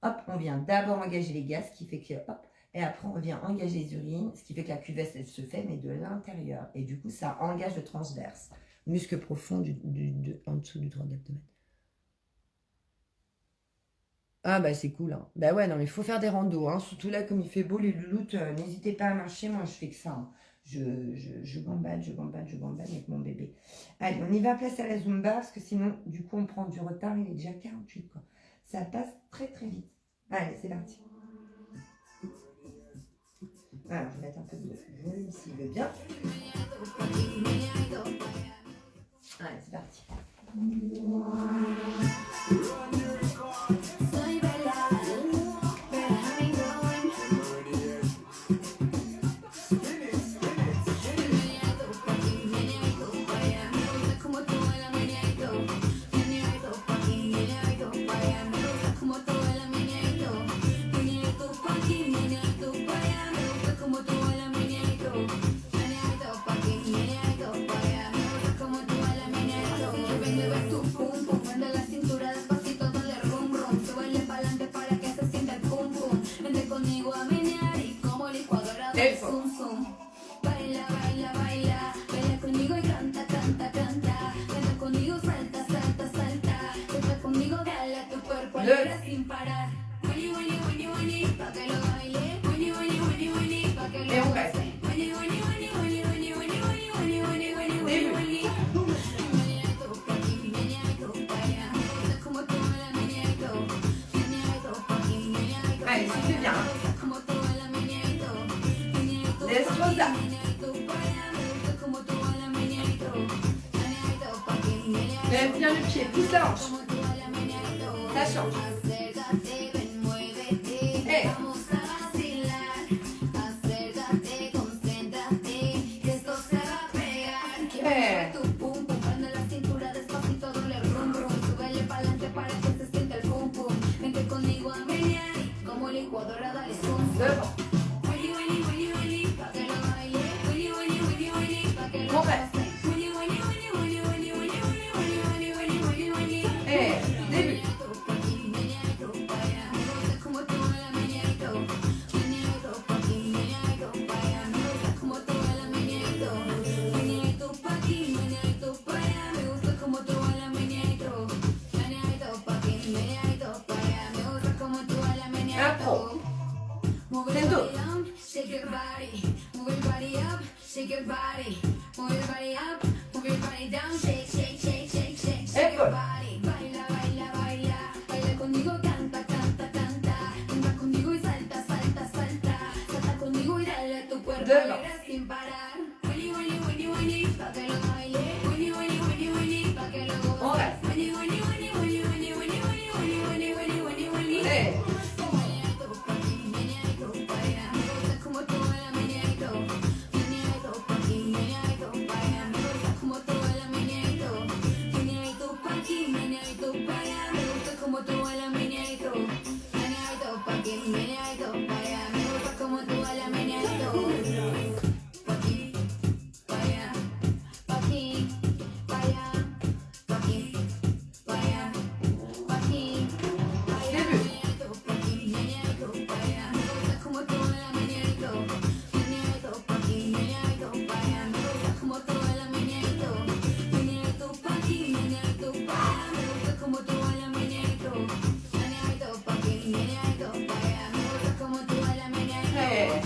Hop, on vient d'abord engager les gaz, ce qui fait que, hop, et après, on vient engager les urines, ce qui fait que la cuvette, elle se fait, mais de l'intérieur. Et du coup, ça engage le transverse. Muscle profond en dessous du droit de l'abdomen. Ah, bah, c'est cool. Hein. Bah ouais, non, mais il faut faire des randos. Hein. Surtout là, comme il fait beau, les louloutes, n'hésitez pas à marcher. Moi, je fais que ça. Hein. Je gambade avec mon bébé. Allez, on y va, place à la Zumba, parce que sinon, du coup, on prend du retard. Il est déjà 48, quoi. Ça passe très, très vite. Allez, c'est parti. Alors, je vais mettre un peu de volume s'il veut bien. Allez, c'est parti. bailes deux, sin parar. Winnie, Winnie, Winnie, Winnie, pa' que lo baile. Winnie, Winnie, Winnie, Winnie, pa' que lo et on reste. Winnie, Winnie, Winnie, Winnie, Winnie, Winnie, Winnie, Winnie, Winnie, Winnie, Winnie, Début. Winnie. Meneadito pa' aquí, meneadito pa' allá. Es como tú la meneadito. Meneadito pa' aquí, meneadito pa' Allez, si c'est bien. allá. Es como tú la meneadito. Meneadito Laisse pa' comme ça. aquí, meneadito pa' allá. Es como tú la meneadito. Meneadito pa' aquí, meneadito. Lève bien le pied, pousse la hanche. Como tú la meneadito. Ça change. Acércate, ven, muévete, Eh. vamos a vacilar. Acércate, concéntrate, que esto se va a pegar. Quiero ver tu pum pum, prende la cintura despacito, doble rum rum. Súbele pa'lante para que se sienta el pum pum. Vente conmigo a menear, como licuadora dale zoom. Devant. Winnie, Winnie, Winnie, Winnie, pa' que lo baile. Winnie, Winnie, Winnie, Winnie, pa' que lo On reste. goce. Winnie, Winnie, Winnie, Winnie, Winnie, Winnie, Winnie, Winnie, Winnie, Winnie, Winnie, Winnie. Et début. Shake your body, move your body up, shake your body, move your body up, move your body down, shake, shake, shake, shake, shake, shake your body. Baila, baila, baila, baila conmigo, canta, canta, canta, canta conmigo y salta, salta, salta, salta conmigo y dale a tu cuerpo alegre sin parar. Winnie, Winnie, Winnie, Winnie, pa' que lo baile, Winnie, Winnie, Winnie, Winnie, pa' que lo On goce. reste. Winnie, Winnie, Winnie, Winnie, Winnie, Winnie, Winnie, Winnie, Winnie, Winnie, Winnie, Winnie. Et Meneadito pa' aquí, meneadito pa' allá, me gusta como tú bailas, meneadito. Meneadito pa' aquí, meneadito pa' allá, me gusta como tú bailas, meneadito. Meneadito pa' aquí, meneadito pa' allá, me gusta como tú bailas, meneadito. Meneadito pa' aquí, meneadito pa' allá, me gusta como tú bailas, meneadito. Pa' aquí, pa' allá, pa' aquí, pa' allá, pa' aquí, pa' allá, pa' aquí, pa' allá. début. Meneadito pa' aquí, meneadito pa' allá, me gusta como tú bailas, meneadito. Meneadito pa' aquí, meneadito pa' allá, me gusta como tú bailas, meneadito. Meneadito pa' aquí, meneadito pa' allá, me gusta como tú bailas, meneadito. Meneadito pa' aquí, meneadito pa' allá, me gusta como tú bailas, meneadito. Et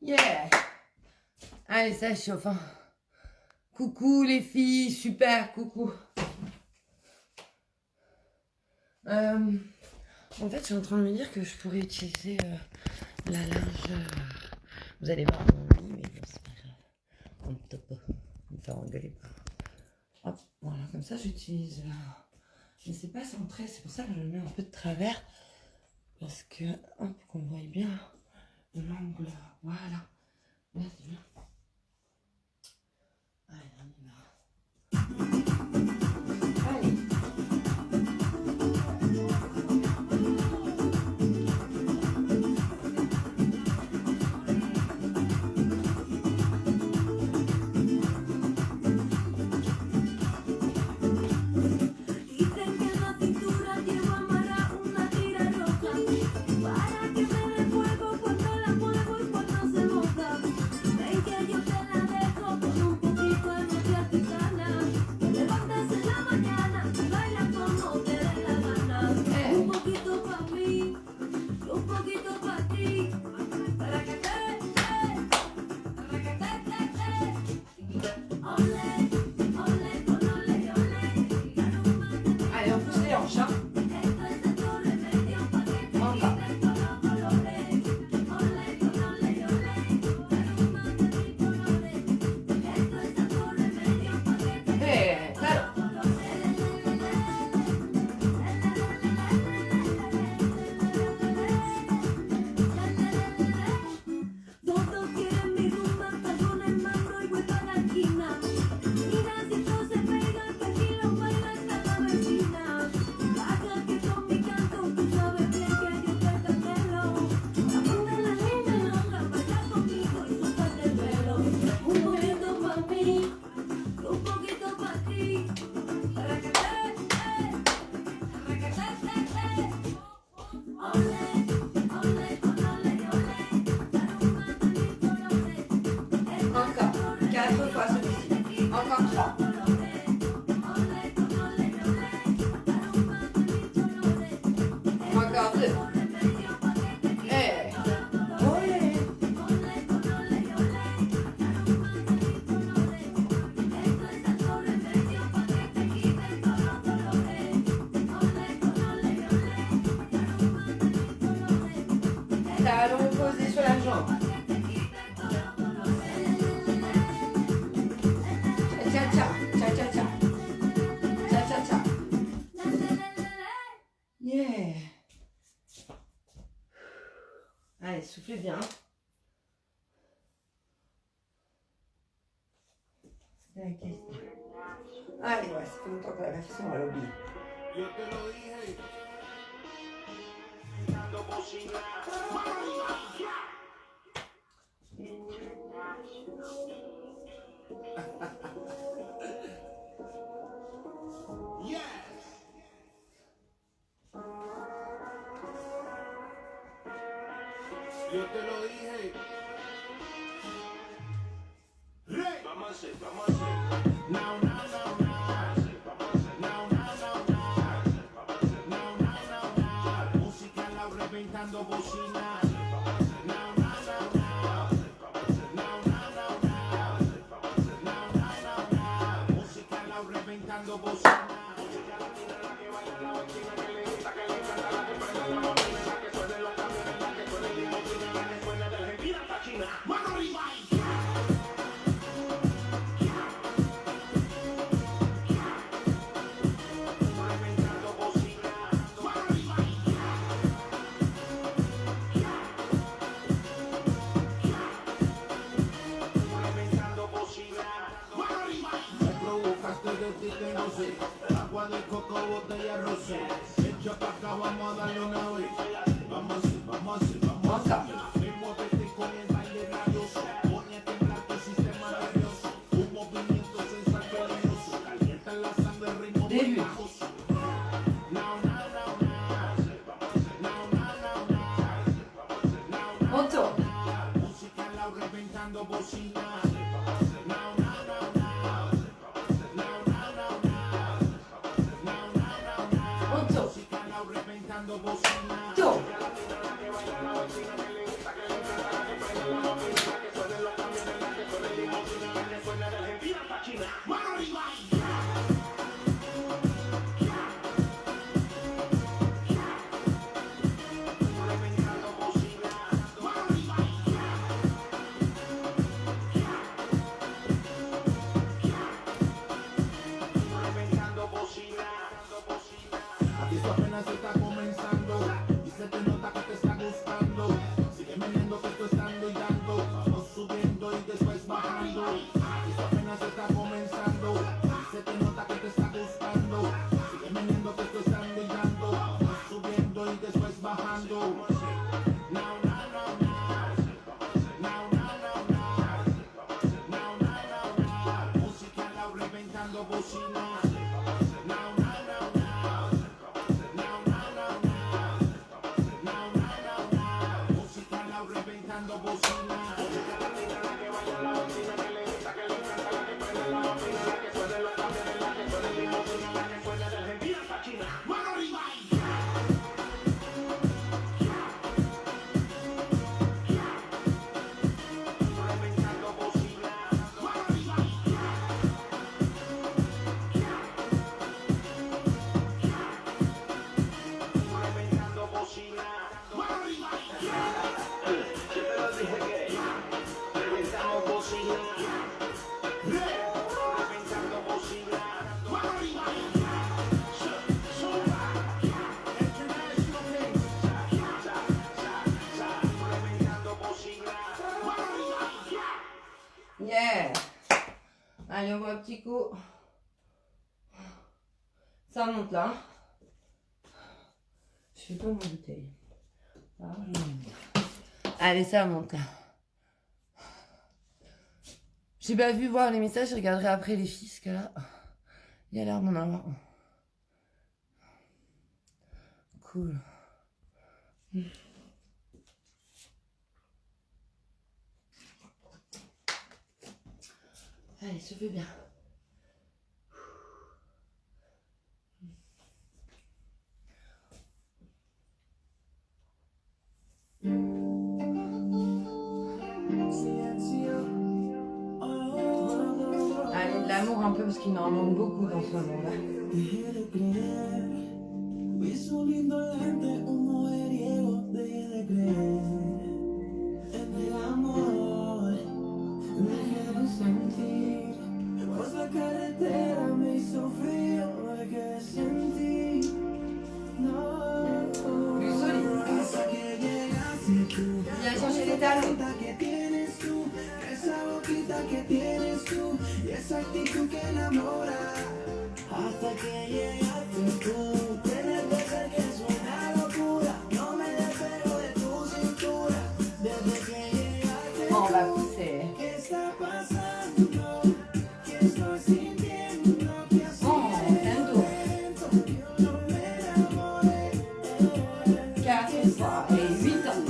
yeah. Allez, ça chauffe. Hein. Coucou les filles, super, coucou. En fait, je suis en train de me dire que je pourrais utiliser la linge. Vous allez voir mon lit, mais bon, c'est pas grave. On ne peut pas me faire engueuler. Hop, voilà, comme ça j'utilise. Mais c'est pas centré, c'est pour ça que je le mets un peu de travers. Parce que, hop, qu'on voit bien l'angle. Voilà. Là, c'est bien. Allez, on y va. Allez. Dicen que en la cintura llevo amarrada una tira roja para que me dé fuego cuando la muevo y cuando se moja. Ven que 2. Olé. Talon posé sur la jambe. Cha-cha-cha, cha-cha-cha. Cha-cha-cha. Yeah. Allez, soufflez bien. Allez, ouais, ça fait longtemps que la façon, on va l'oublier. Yo te lo dije. Vamos a hacer. Now, now, now, now. Now, now, now, now. Now, now, now, now. Música la reventando bocina. Now, now, now, now. Now, now, now, now. Now, now, now, now. Música la reventando bocina. Música latina la que baila la vecina que le gusta que le encanta la que prende la bocina, la que suene los camiones, la que suene el limosina, la que suena de Argentina hasta China. ¡Mano arriba! Reventando bocina. ¡Mano arriba! Reventando bocina. ¡Mano arriba! Me provocaste de ti que no sé. Agua de coco, botella rosé. Echa pa' acá, vamos a darle una vez. Vamos a hacer. Me muévete con el baile rabioso. Pone a temblar tu sistema nervioso. Un movimiento sensual peligroso. Calienta la sangre, ritmo pegajoso. Now, now, now, now. Now, now, now, now. Monto. Música la reventando bocina. Now, now, now, now. Now, now, now, now. Now, now, now, now. Monto. Música la reventando bocina. To. ¡Mano arriba! Reventando bocina. ¡Mano arriba! Reventando bocina. Aquí esto apenas está comenzando y se te nota que te está gustando. Sigue meneando que esto estando y dando. Vamos subiendo y después bajando. Aquí esto apenas está comenzando y se te nota que te está gustando. Sigue meneando que esto estando y dando. Vamos subiendo y después bajando. Now, now, now, now. Now, now, now, now. Now, now, now, now. Música la reventando bocina. Now, now, now, now. Now, now, now, now. Now, now, now, now. Música la reventando bocina. Música latina la que baila la vecina que le gusta que le encanta la que prende la bocina, la que suene los camiones, la que suene el limosina, la que suena de Argentina hasta China. ¡Mano arriba! Reventando bocina. ¡Mano arriba! Reventando bocina. ¡Mano arriba! Yo te lo dije que reventamos bocina. Reventando bocina. ¡Mano arriba! Reventando bocina. ¡Mano arriba! Yeah. Allez, on voit un petit coup. Ça monte là. Je fais pas ma bouteille. Ah, allez, ça monte là. J'ai pas vu voir les messages, je regarderai après les filles, parce que là, il y a l'air d'en avoir. Cool. Allez, ça fait bien. peu parce qu'il en manque beaucoup dans ce monde. Dejé de creer, vi su lindo lente, un mujeriego, dejé de creer en el amor, dejé de sentir, pues la carretera me hizo frío, dejé de sentir, no, Plus solide. hasta que llegaste tú, Viens chercher les talons. que tienes tú, esa boquita que tienes tú, y esa actitud que enamora. Hasta que llegaste tú, tienes de ser que es una locura. No me despego de tu cintura. Desde que llegaste On va tú, pousser. ¿qué está pasando? ¿Qué estoy sintiendo? ¿Qué así Oh, tento. no me enamoré? 4 fois et 8 ans.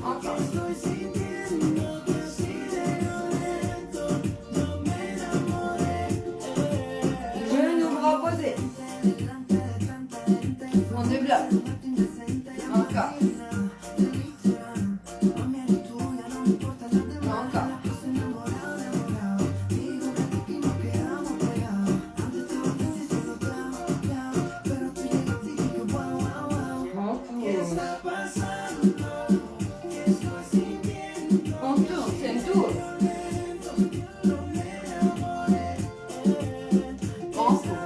Encore. Estoy sintiendo que así de violento no me enamoré. Genou bras opposés. On développe. Encore. Encore. On tourne, c'est une tour. On pousse.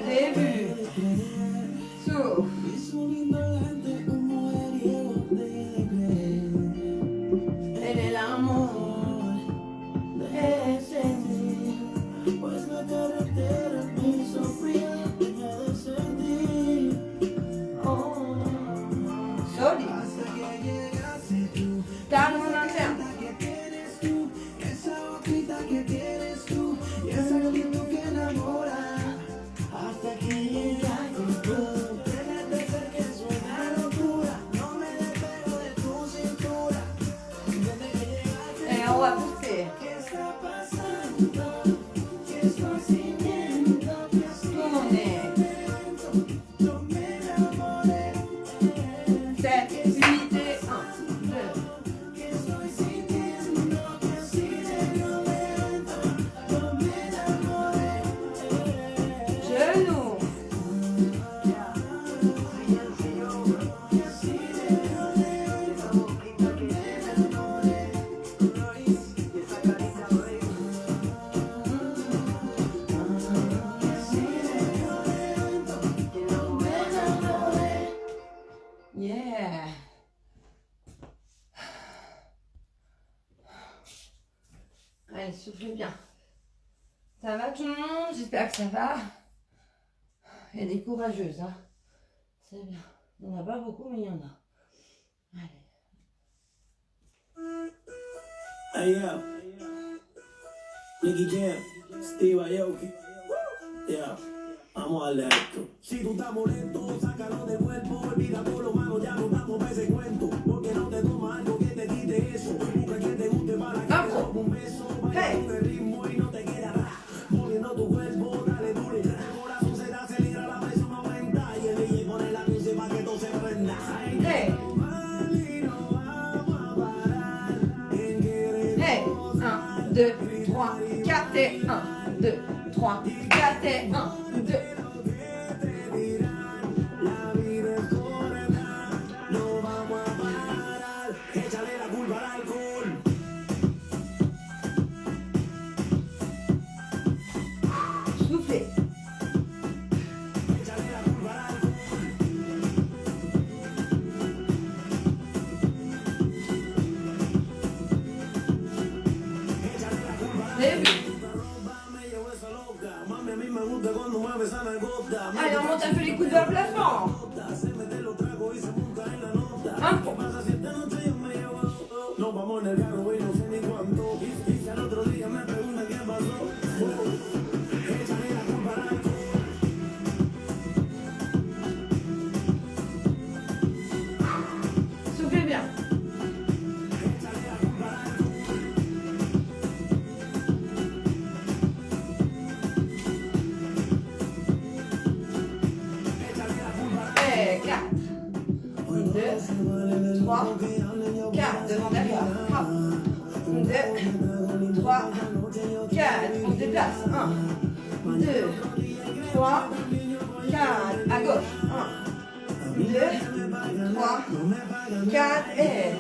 Début. Souffle. En el amor. Pues la carretera me hizo frío, dejé de sentir. Oh, Solide. hasta que llegaste tú, Talon interne. que tienes tú, esa boquita que tienes tú, y esa actitud que enamora. Hasta que llegaste tú, tienes de ser que es una locura. No me despego de tu cintura. Desde que llegaste, Et on va pousser. ¿qué está pasando? ¿Qué estoy sintiendo? ¿Qué así Tournez. no me enamoré? 7, 8 et 1, 2. ¿Qué estoy sintiendo? ¿Qué así de violento no me enamoré? Genou. ¿Qué así de violento no me enamoré? ¿Qué así de violento no me enamoré? Yeah. Allez, soufflez bien. Ça va tout le monde? J'espère que ça va. Il y a des courageuses, hein. C'est bien. Il n'y en a pas beaucoup, mais il y en a. Allez. Hey, yo. Nicky Jam, Steve Aoki. Yeah, vamos a darle a esto. Si tú estás molesto, sácalo del cuerpo. Olvida por lo malo, ya no estamos para ese cuento. Porque no te tomas algo que te quite eso. Busca quien te guste para que te Vamos. robe un beso. Baila Hey. con el ritmo y no te quede atrás. Moviendo tu cuerpo, dale duro. El corazón se te acelera, la presión aumenta. Y el DJ pone la música para que todo se prenda. Ay, Hey. normal y no vamos a parar en querer Hey. 1, 2, 3, 4 et 1, 2, 3, 4 et 1, 2. La vida es corta, no vamos a parar. Échale la culpa al alcohol. Soufflez. Échale la culpa al alcohol. Échale la culpa al Début. alcohol. Me llevo esa loca. Mami, a mí me gusta cuando mueve esa nalgota. Allez, on monte un peu les coudes vers le plafond. Se mete los tragos y se monta en la nota. Un ¿Qué peu. pasa si esta noche yo me llevo? Nos vamos en el carro y no sé ni cuánto. Y si al otro día me preguntan qué pasó. Échale la culpa al alcohol. Soufflez bien. Et 4. 2, 2, 3, 4. On se déplace. 1, 2, 3, 4. À gauche. 1, 2, 3, 4. Et...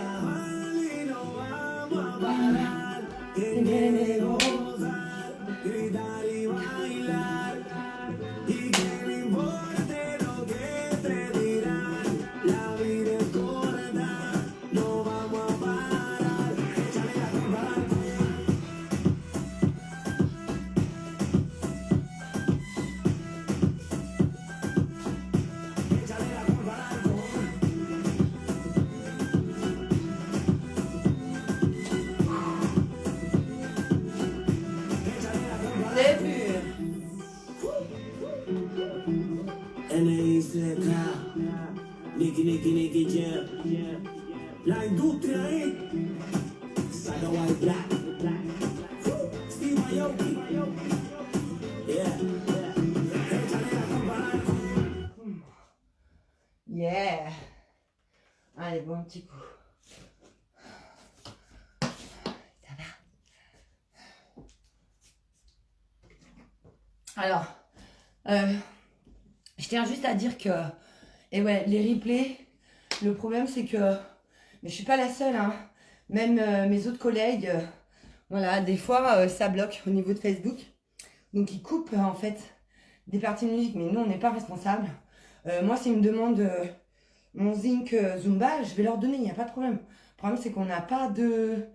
Nicky Jam. La industria es Saga White Black. Steve Aoki. Yeah. Allez, bon petit coup. Ça va. Alors, je tiens juste à dire que, et ouais, les replays, le problème c'est que, mais je suis pas la seule, hein, même mes autres collègues, voilà, des fois ça bloque au niveau de Facebook, donc ils coupent en fait des parties de musique, mais nous on n'est pas responsable. Moi s'ils me demandent mon zinc Zumba, je vais leur donner, il n'y a pas de problème. Le problème c'est qu'on n'a pas de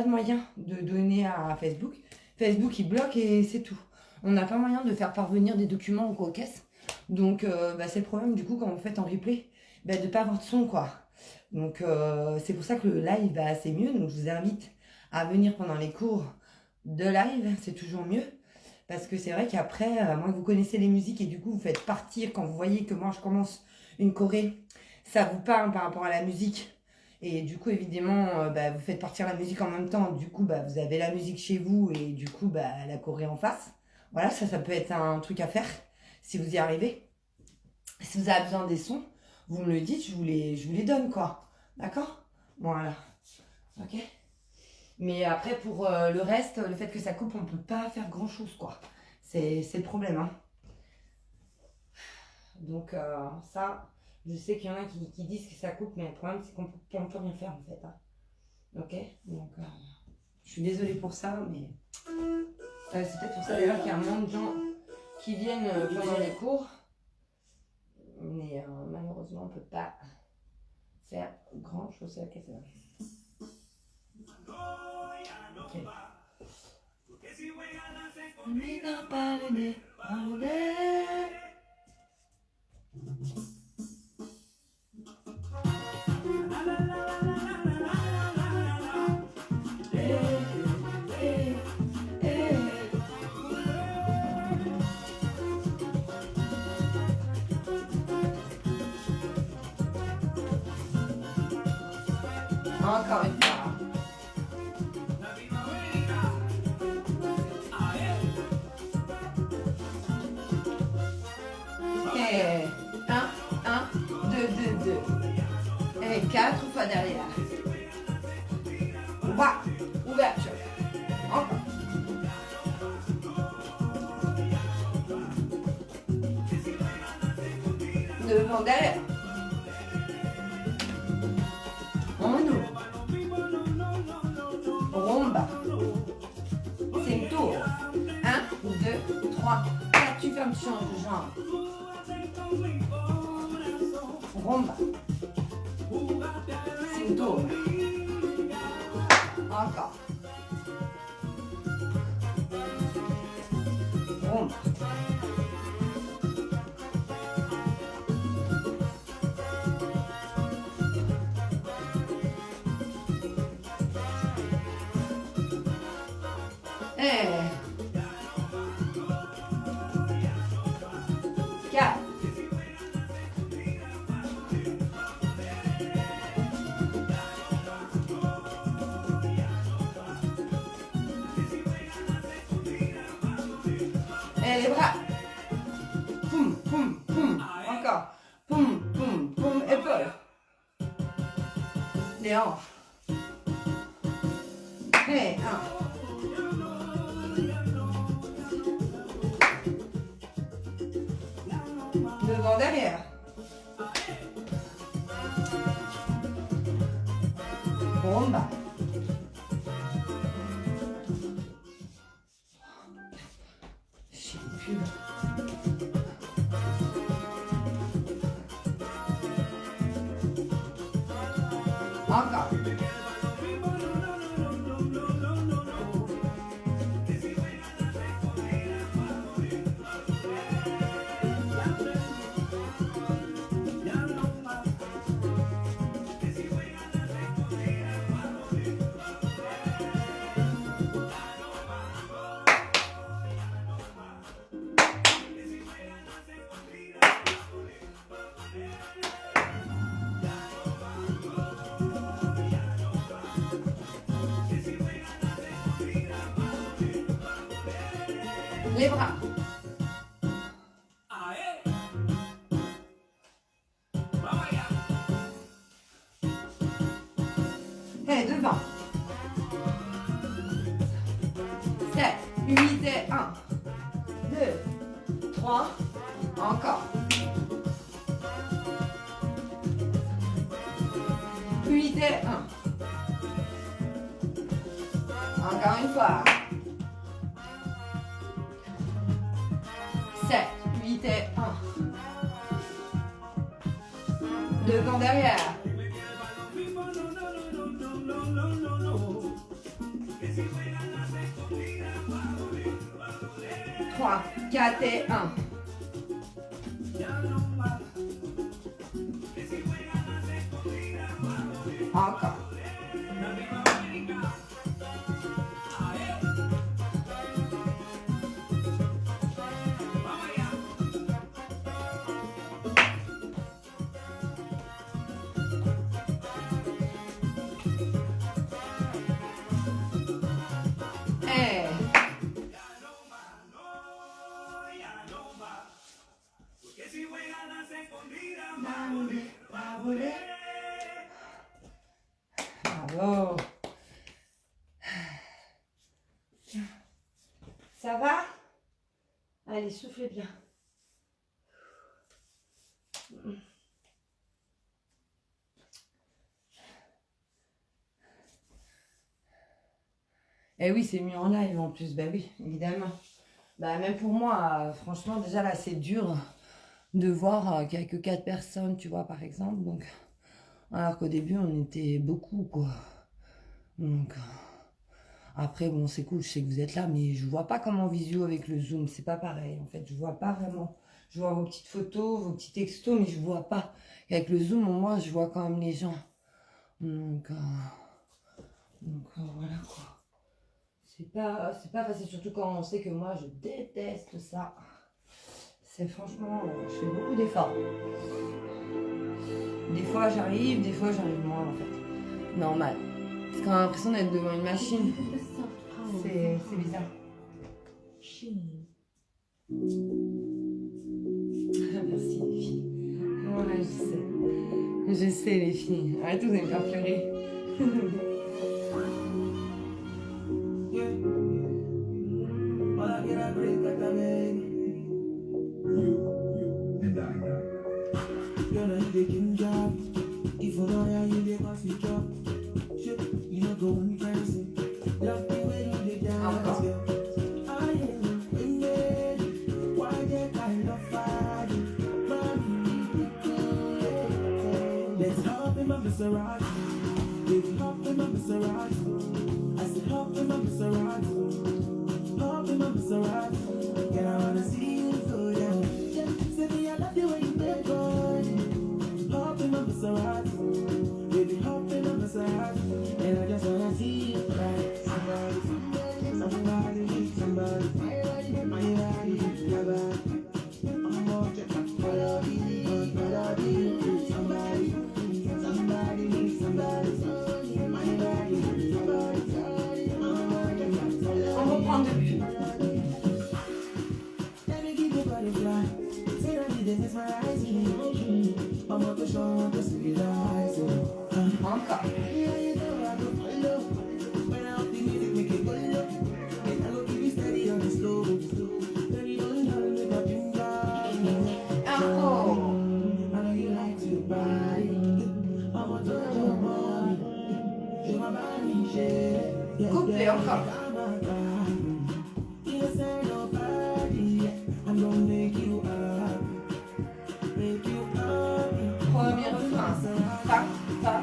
moyen de donner à Facebook. Facebook il bloque et c'est tout. On n'a pas moyen de faire parvenir des documents aux caisses. Donc c'est le problème du coup quand vous faites en replay, de ne pas avoir de son quoi. Donc c'est pour ça que le live c'est mieux. Donc je vous invite à venir pendant les cours de live, c'est toujours mieux. Parce que c'est vrai qu'après, moi vous connaissez les musiques et du coup vous faites partir quand vous voyez que moi je commence une choré, ça vous parle par rapport à la musique. Et du coup évidemment vous faites partir la musique en même temps. Du coup vous avez la musique chez vous et du coup la choré en face. Voilà, ça peut être un truc à faire. Si vous y arrivez, si vous avez besoin des sons, vous me le dites, je vous les donne, quoi. D'accord? Voilà. Ok? Mais après, pour le reste, le fait que ça coupe, on ne peut pas faire grand-chose, quoi. C'est le problème, hein. Donc, ça, je sais qu'il y en a qui disent que ça coupe, mais le problème, c'est qu'on ne peut rien faire, en fait. Hein. Ok? Donc, je suis désolée pour ça, mais... c'est peut-être pour ça, d'ailleurs, qu'il y a moins de gens... qui viennent pendant les cours, mais malheureusement on ne peut pas faire grand chose avec ça. Okay. Encore une fois. Et 1, 1, 2, 2, 2. Et 4 fois derrière. Ouverture. Encore. Devant, derrière. On ouvre. Rumba. C'est une tour. 1, 2, 3, 4. Tu fermes, tu changes de jambe. Rumba. C'est une tour. Encore. Rumba. Et 4. Et les bras. Poum, poum, poum. Encore. Poum, poum, poum. Épaules. Les hanches. Hey, 1. Devant, derrière. Bomba. J'ai plus. Encore. Les bras. Et devant. 7, 8 et 1. 2, 3. Encore. 8 et 1. Encore une fois. 7, 8 et 1. Devant, derrière. 3, 4 et 1. Encore. Bravo. Ça va? Allez, soufflez bien. Eh oui, c'est mieux en live en plus, ben oui, évidemment. Bah, même pour moi, franchement, déjà là, c'est dur de voir qu'il n'y a que 4 personnes, tu vois, par exemple. Donc, alors qu'au début, on était beaucoup, quoi. Donc, après, bon, c'est cool, je sais que vous êtes là, mais je vois pas comme en visio avec le Zoom. C'est pas pareil, en fait. Je vois pas vraiment. Je vois vos petites photos, vos petits textos, mais je vois pas. Et avec le Zoom, au moins, je vois quand même les gens. Donc voilà, quoi. C'est pas facile, surtout quand on sait que moi, je déteste ça. C'est franchement, je fais beaucoup d'efforts. Des fois, j'arrive, des fois, j'arrive moins, en fait. Normal. Parce qu'on a l'impression d'être devant une machine. C'est bizarre. Merci, les filles. Ouais, je sais. Je sais, les filles. Arrêtez de me faire pleurer. Encore. Couplez encore. Premier refrain. Pa, pa.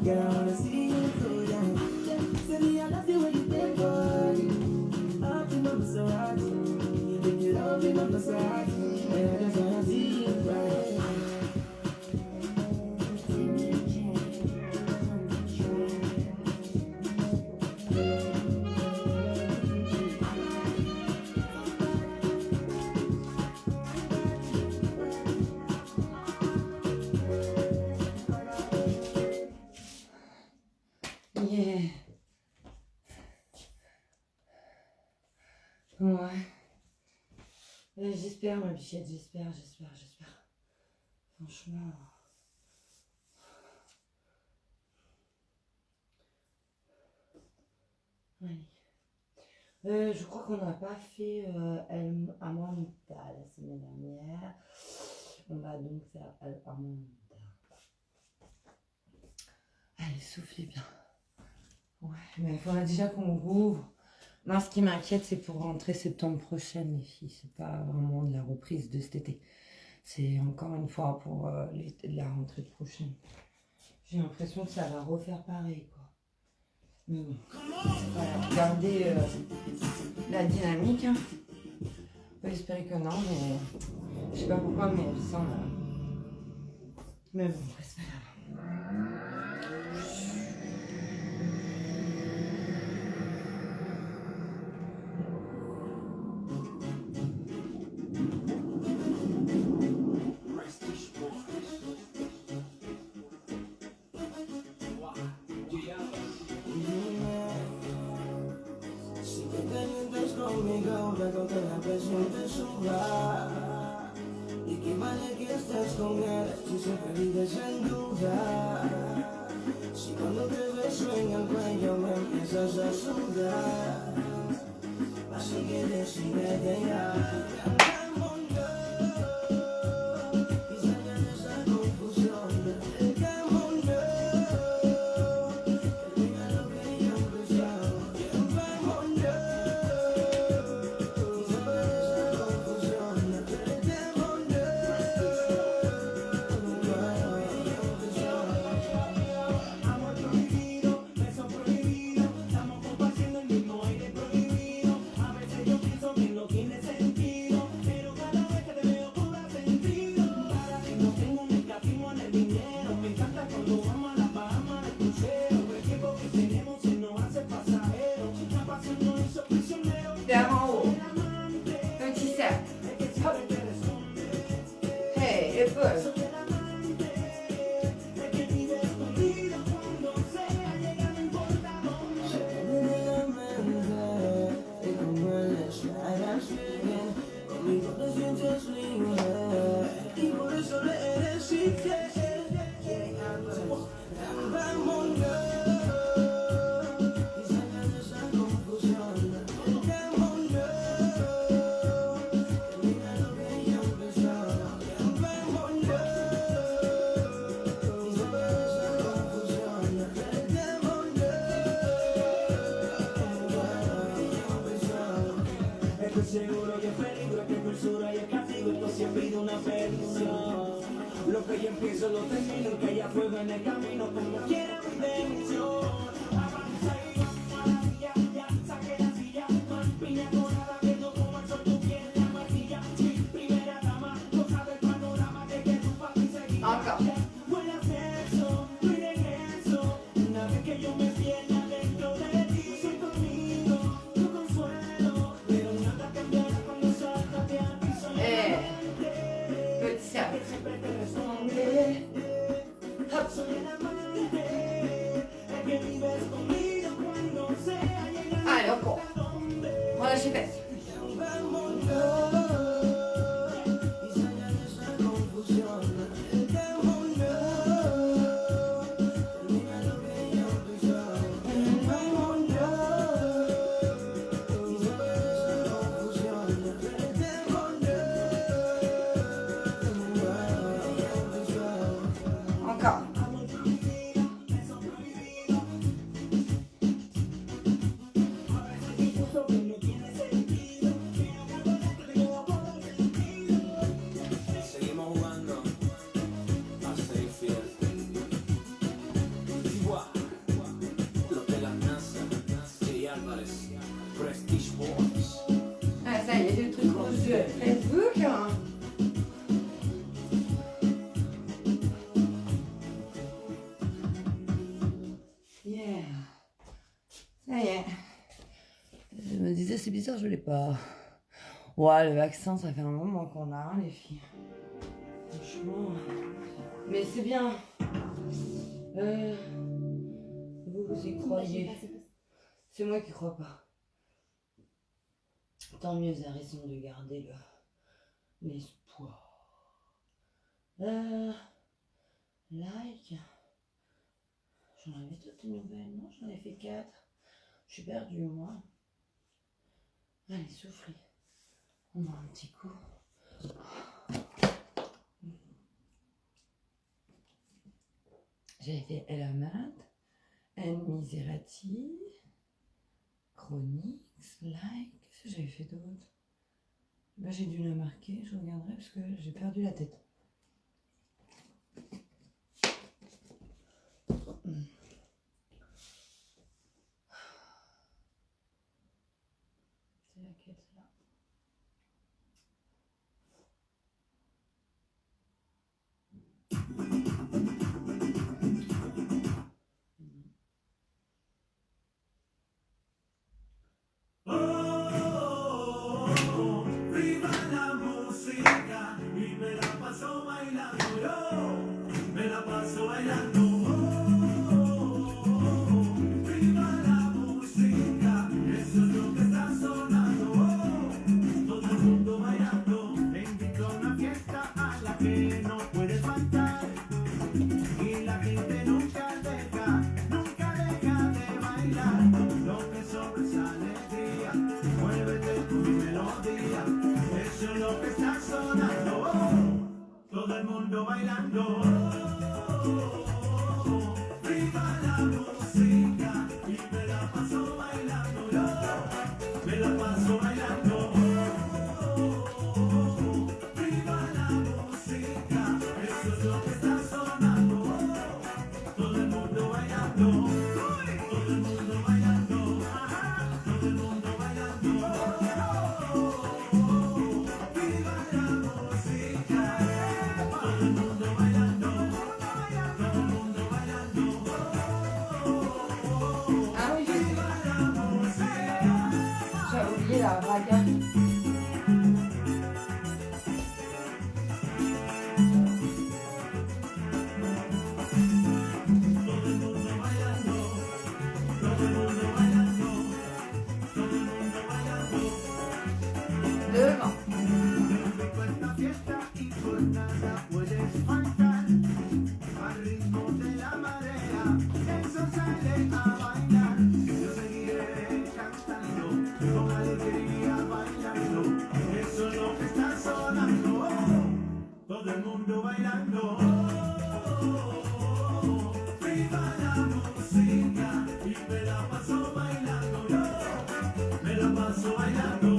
Girl, I wanna see you go down. Say me, I love the way you bend body. Up in my Maserati. If you love me, my Maserati. And I just wanna see you right. Yeah. Ouais. J'espère, ma bichette, j'espère. Franchement. Allez. Je crois qu'on n'a pas fait El Amanda la semaine dernière. On va donc faire El Amanda. Allez, soufflez bien. Ouais, mais il faudra déjà qu'on rouvre. Moi, ce qui m'inquiète, c'est pour rentrer septembre prochaine, les filles. C'est pas vraiment de la reprise de cet été. C'est encore une fois pour la rentrée prochaine. J'ai l'impression que ça va refaire pareil, quoi. Mais bon, voilà, garder la dynamique. Hein. On peut espérer que non, mais je sais pas pourquoi, mais je sens là. Mais bon, c'est pas grave. Luego que la presión te suba y que vale que estés con él si siempre vives en duda. Si cuando te beso en el cuello me empiezas a sudar, así que decídete ya. Seguro que peligro, que dulzura y el castigo, esto siempre pide una perdición. Lo que yo empiezo lo termino, que haya fuego en el camino, como quiera mi bendición. Avanza y vamos a la villa, ya saqué la silla, más piña colada, viendo como el sol tu piel la martilla. Mi primera dama, cosa del panorama, que quiero para ti seguir. Buen acceso, tu regreso, una vez que yo me pierda dentro de ti, soy tu amigo, tu consuelo. c'est fait. Encore. Seguimos jugando a ser infiel. Tu vois, los de la NASA, Jay Álvarez, Prestige Boys. Ah, ça y est, le truc rouge de Facebook. Hein. Yeah. Ça y est. Je me disais, c'est bizarre, je l'ai pas. Ouais, le vaccin, ça fait un moment qu'on a, hein, les filles. Franchement. Mais c'est bien. Vous y croyez. C'est moi qui crois pas. Tant mieux, ça raison de garder l'espoir. Like. J'en avais toutes des nouvelles, non? J'en ai fait 4. Je suis perdue, moi. Allez, soufflez. On a un petit coup. J'avais fait El Amad, En Miserati, Chronix, Like. Qu'est-ce que j'avais fait d'autre? Ben, j'ai dû la marquer, je regarderai parce que j'ai perdu la tête. C'est laquelle, celle-là? Viva la música y me la paso bailando yo, me la paso bailando. Viva la música, eso es lo que está sonando. Todo el mundo bailando, te invito a una fiesta a la que no puedes faltar. Y la gente nunca deja de bailar. Lo que sobresale día, muévete con mi melodía. Eso es lo que está sonando. Todo el mundo bailando. Viva la música y me la paso bailando yo. Me la paso bailando. Viva la música, eso es lo que está sonando. Todo el mundo bailando. Todo el mundo bailando. Todo el mundo bailando. Viva la música. Todo el mundo bailando. Todo el mundo bailando. Ah oui, Viva la música. j'ai oublié la braga. Todo el mundo bailando. Todo el mundo bailando. Todo el mundo bailando. Devant. Rico esta fiesta y por nada puedes faltar. Al ritmo de la marea, eso sale a bailar. Yo seguiré cantando, con alegría bailando. Eso es lo que está sonando. Todo el mundo bailando. Viva la música y me la paso bailando yo. Me la paso bailando.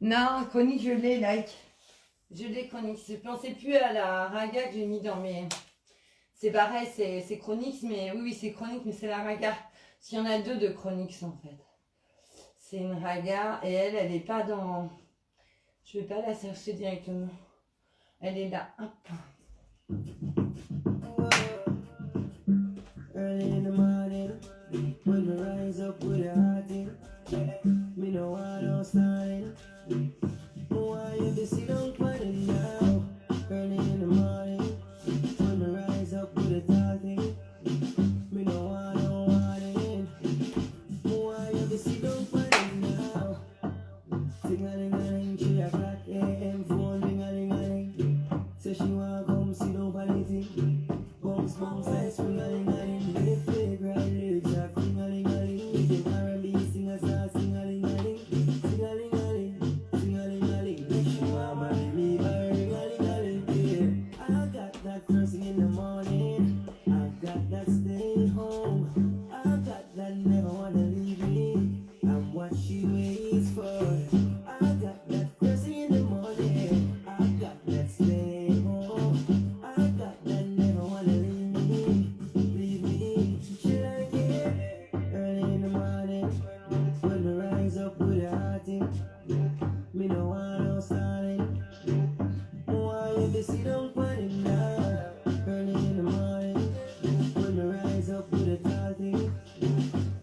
Non, chronique, je l'ai, like. Je l'ai chronique. Je pensais plus à la raga que j'ai mis dans mes... C'est pareil, c'est chronique, mais oui, c'est chronique, mais c'est la raga. Parce qu'il y en a deux de chroniques, en fait. C'est une raga, et elle est pas dans... Je vais pas la chercher directement. Elle est là. Hop. Early in the morning, when we rise up with a heart in, me no want no starting. Why you be sit down for them now? Early in the morning, when we rise up with a talking, me no want no warning. Why you be sit down for them now? Ting-a-ling-a-ling, 3 o'clock a.m. phone ring-a-ling-a-ling. Say she wanna come sit down for the thing. Bounce, bounce like swing-a-ling-a-ling. Lift leg, right leg, jack, ting-a-ling-a-ling. With the R&B singers start sing-a-ling-a-ling. Sing-a-ling-a-ling, sing-a-ling-a-ling. Make she wanna marry me by ring-a-ling-a-ling, yeah. I got that first thing in the morning. I got that staying home. I got that never wanna leave me. I'm what she waits for. I got that first thing in the morning. I got that staying home. I got that never wanna leave me. Leave me. She like it early in the morning. When we rise up with a heart in. Me no want no starting. Why you be sit down for him now? Early in the morning. When we rise up with a talking.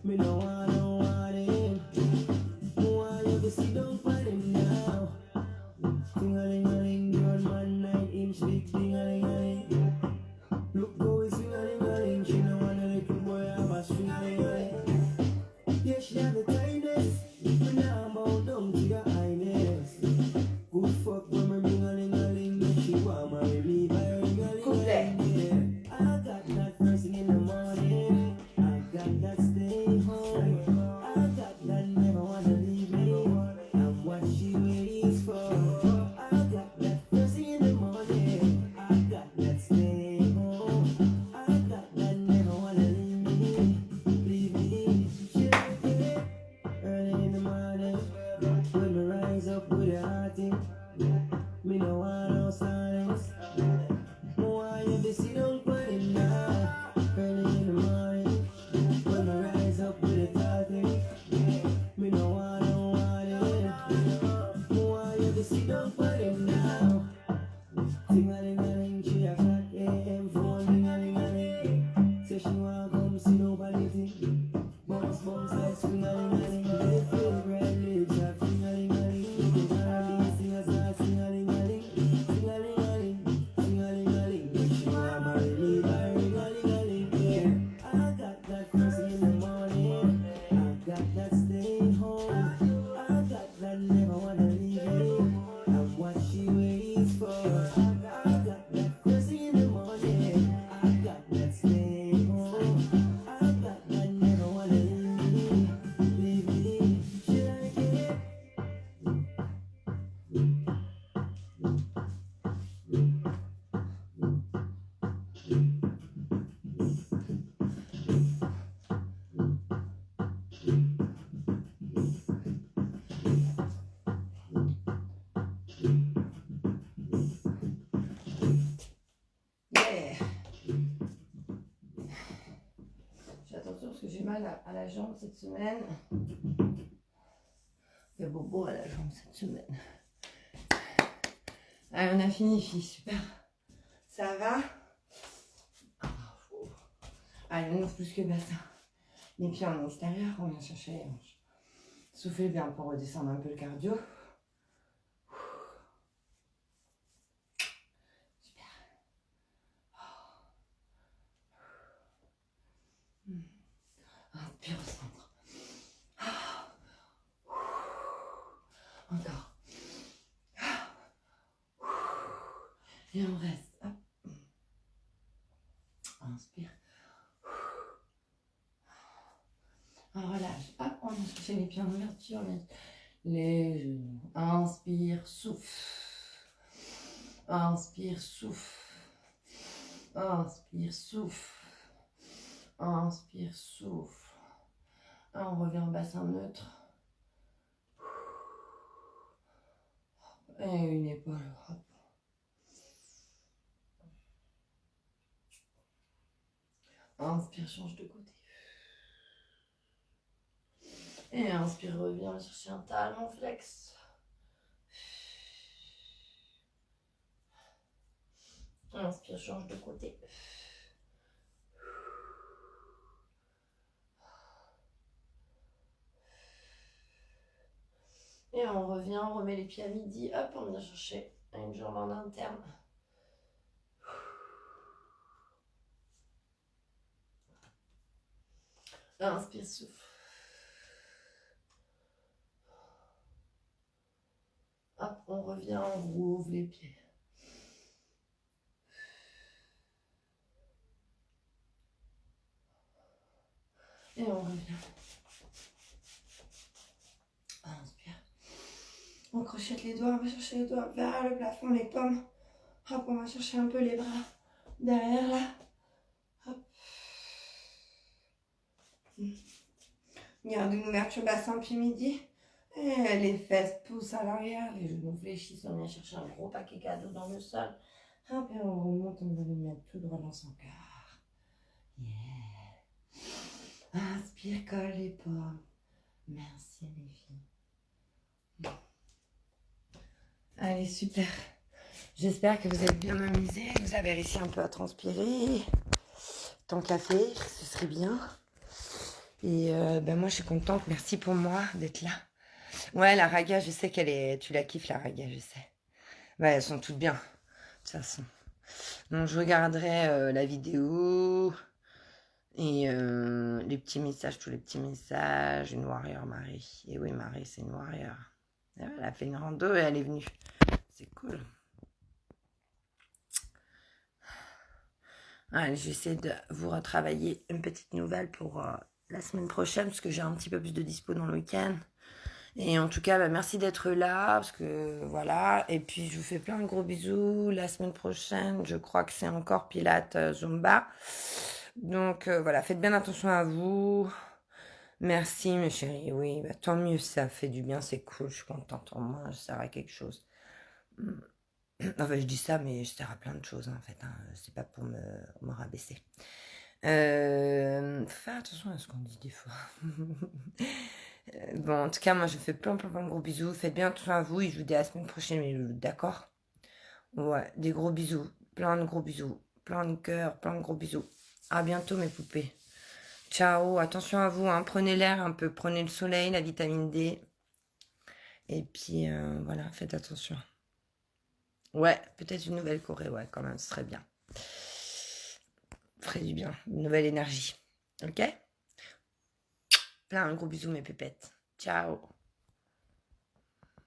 Me no want no warning. Why you be sit down for him now? Ting-a-ling-a-ling, grown man 9-inch big ting-a-ling-a-ling. Look how we swing-a-ling-a-ling. She no want a little boy have a string-a-ling-a-ling. Yeah, she have the kindness, but now I'm bound down to your highness. Good fuck when me ring-a-ling-a-ling. Make she want marry me by ring-a-ling-a-ling, yeah. I got that first thing in the morning. I got that stay home. I got that never wanna leave me. I'm what she waits for. I got that first thing in the morning. I got that stay home. I got that never wanna leave me. Leave me. She like it early in the morning. When we rise up with a heart in. Me no want no silence. Why you be sit down for him now? Early in the morning. When we rise up with a talking. Me no want no warning. Why you be sit down for him now? Ting-a-ling-a-ling, 3 o'clock a.m. phone ring-a-ling-a-ling. Say she wanna come sit down for the thing. Bounce, bounce like swing-a-ling-a-ling. Lift leg, right leg, jack, ting-a-ling-a-ling. With the R&B singers start sing-a-ling-a-ling. Sing-a-ling-a-ling, sing-a-ling-a-ling. Make she wanna marry me by ring-a-ling-a-ling, yeah. I got that first thing in the morning. I got that staying home. I got that never wanna leave me. I'm what she waits for. I got that first thing in the morning. I got that staying home. I got that never wanna leave me. Leave me. She like it. Yeah. Fais attention parce que j'ai mal à la jambe cette semaine. Il y a bobo à la jambe cette semaine. Allez, on a fini, filles, super. Ça va? Allez, on ouvre plus que bassin. Les pieds en extérieur, on vient chercher les hanches. Soufflez bien pour redescendre un peu le cardio. Inspire au centre. Encore. Et on reste. Hop. Inspire. On relâche. Hop, on va chercher les pieds en ouverture. Les genoux. Inspire, souffle. Inspire, souffle. Inspire, souffle. Inspire, souffle. On revient en bassin neutre. Et une épaule. Hop. Inspire, change de côté. Et inspire, reviens chercher un talon flex. Inspire, change de côté. Et on revient, on remet les pieds à midi. Hop, on vient chercher une jambe en interne. Inspire, souffle. Hop, on revient, on rouvre les pieds. Et on revient. Inspire. On crochette les doigts, on va chercher les doigts vers le plafond, les pommes. Hop, on va chercher un peu les bras derrière là. Hop. Garde une ouverture bassin puis midi. Et les fesses poussent à l'arrière, les genoux fléchissent, on vient chercher un gros paquet cadeau dans le sol. Hop, et on remonte, on va le mettre tout droit dans son cœur. Yeah. Inspire, colle les pommes. Merci les filles. Allez, super. J'espère que vous êtes bien amusés, vous avez réussi un peu à transpirer. Tant qu'à faire, ce serait bien. Et moi, je suis contente. Merci pour moi d'être là. Ouais, la raga, je sais qu'elle est... Tu la kiffes, la raga, je sais. Ouais, elles sont toutes bien, de toute façon. Donc, je regarderai la vidéo et les petits messages, tous les petits messages. Une warrior, Marie. Et oui, Marie, c'est une warrior. Elle a fait une rando et elle est venue. C'est cool. Allez, j'essaie de vous retravailler une petite nouvelle pour la semaine prochaine, parce que j'ai un petit peu plus de dispo dans le week-end. Et en tout cas, merci d'être là, parce que voilà. Et puis, je vous fais plein de gros bisous. La semaine prochaine, je crois que c'est encore Pilates Zumba. Donc, voilà, faites bien attention à vous. Merci, mes chéris. Oui, tant mieux, ça fait du bien, c'est cool. Je suis contente. En moi, je sers à quelque chose. Enfin, je dis ça, mais je sers à plein de choses, en fait. Hein. C'est pas pour me rabaisser. Fais attention à ce qu'on dit des fois. Bon, en tout cas, moi, je fais plein de gros bisous. Faites bien attention à vous et je vous dis à la semaine prochaine, d'accord? Ouais, des gros bisous. Plein de gros bisous. Plein de cœurs, plein de gros bisous. À bientôt, mes poupées. Ciao, attention à vous, hein. Prenez l'air un peu, prenez le soleil, la vitamine D. Et puis, voilà, faites attention. Ouais, peut-être une nouvelle Corée, ouais, quand même, ce serait bien. Ferait du bien, une nouvelle énergie. Ok? Plein de gros bisous, mes pépettes. Ciao.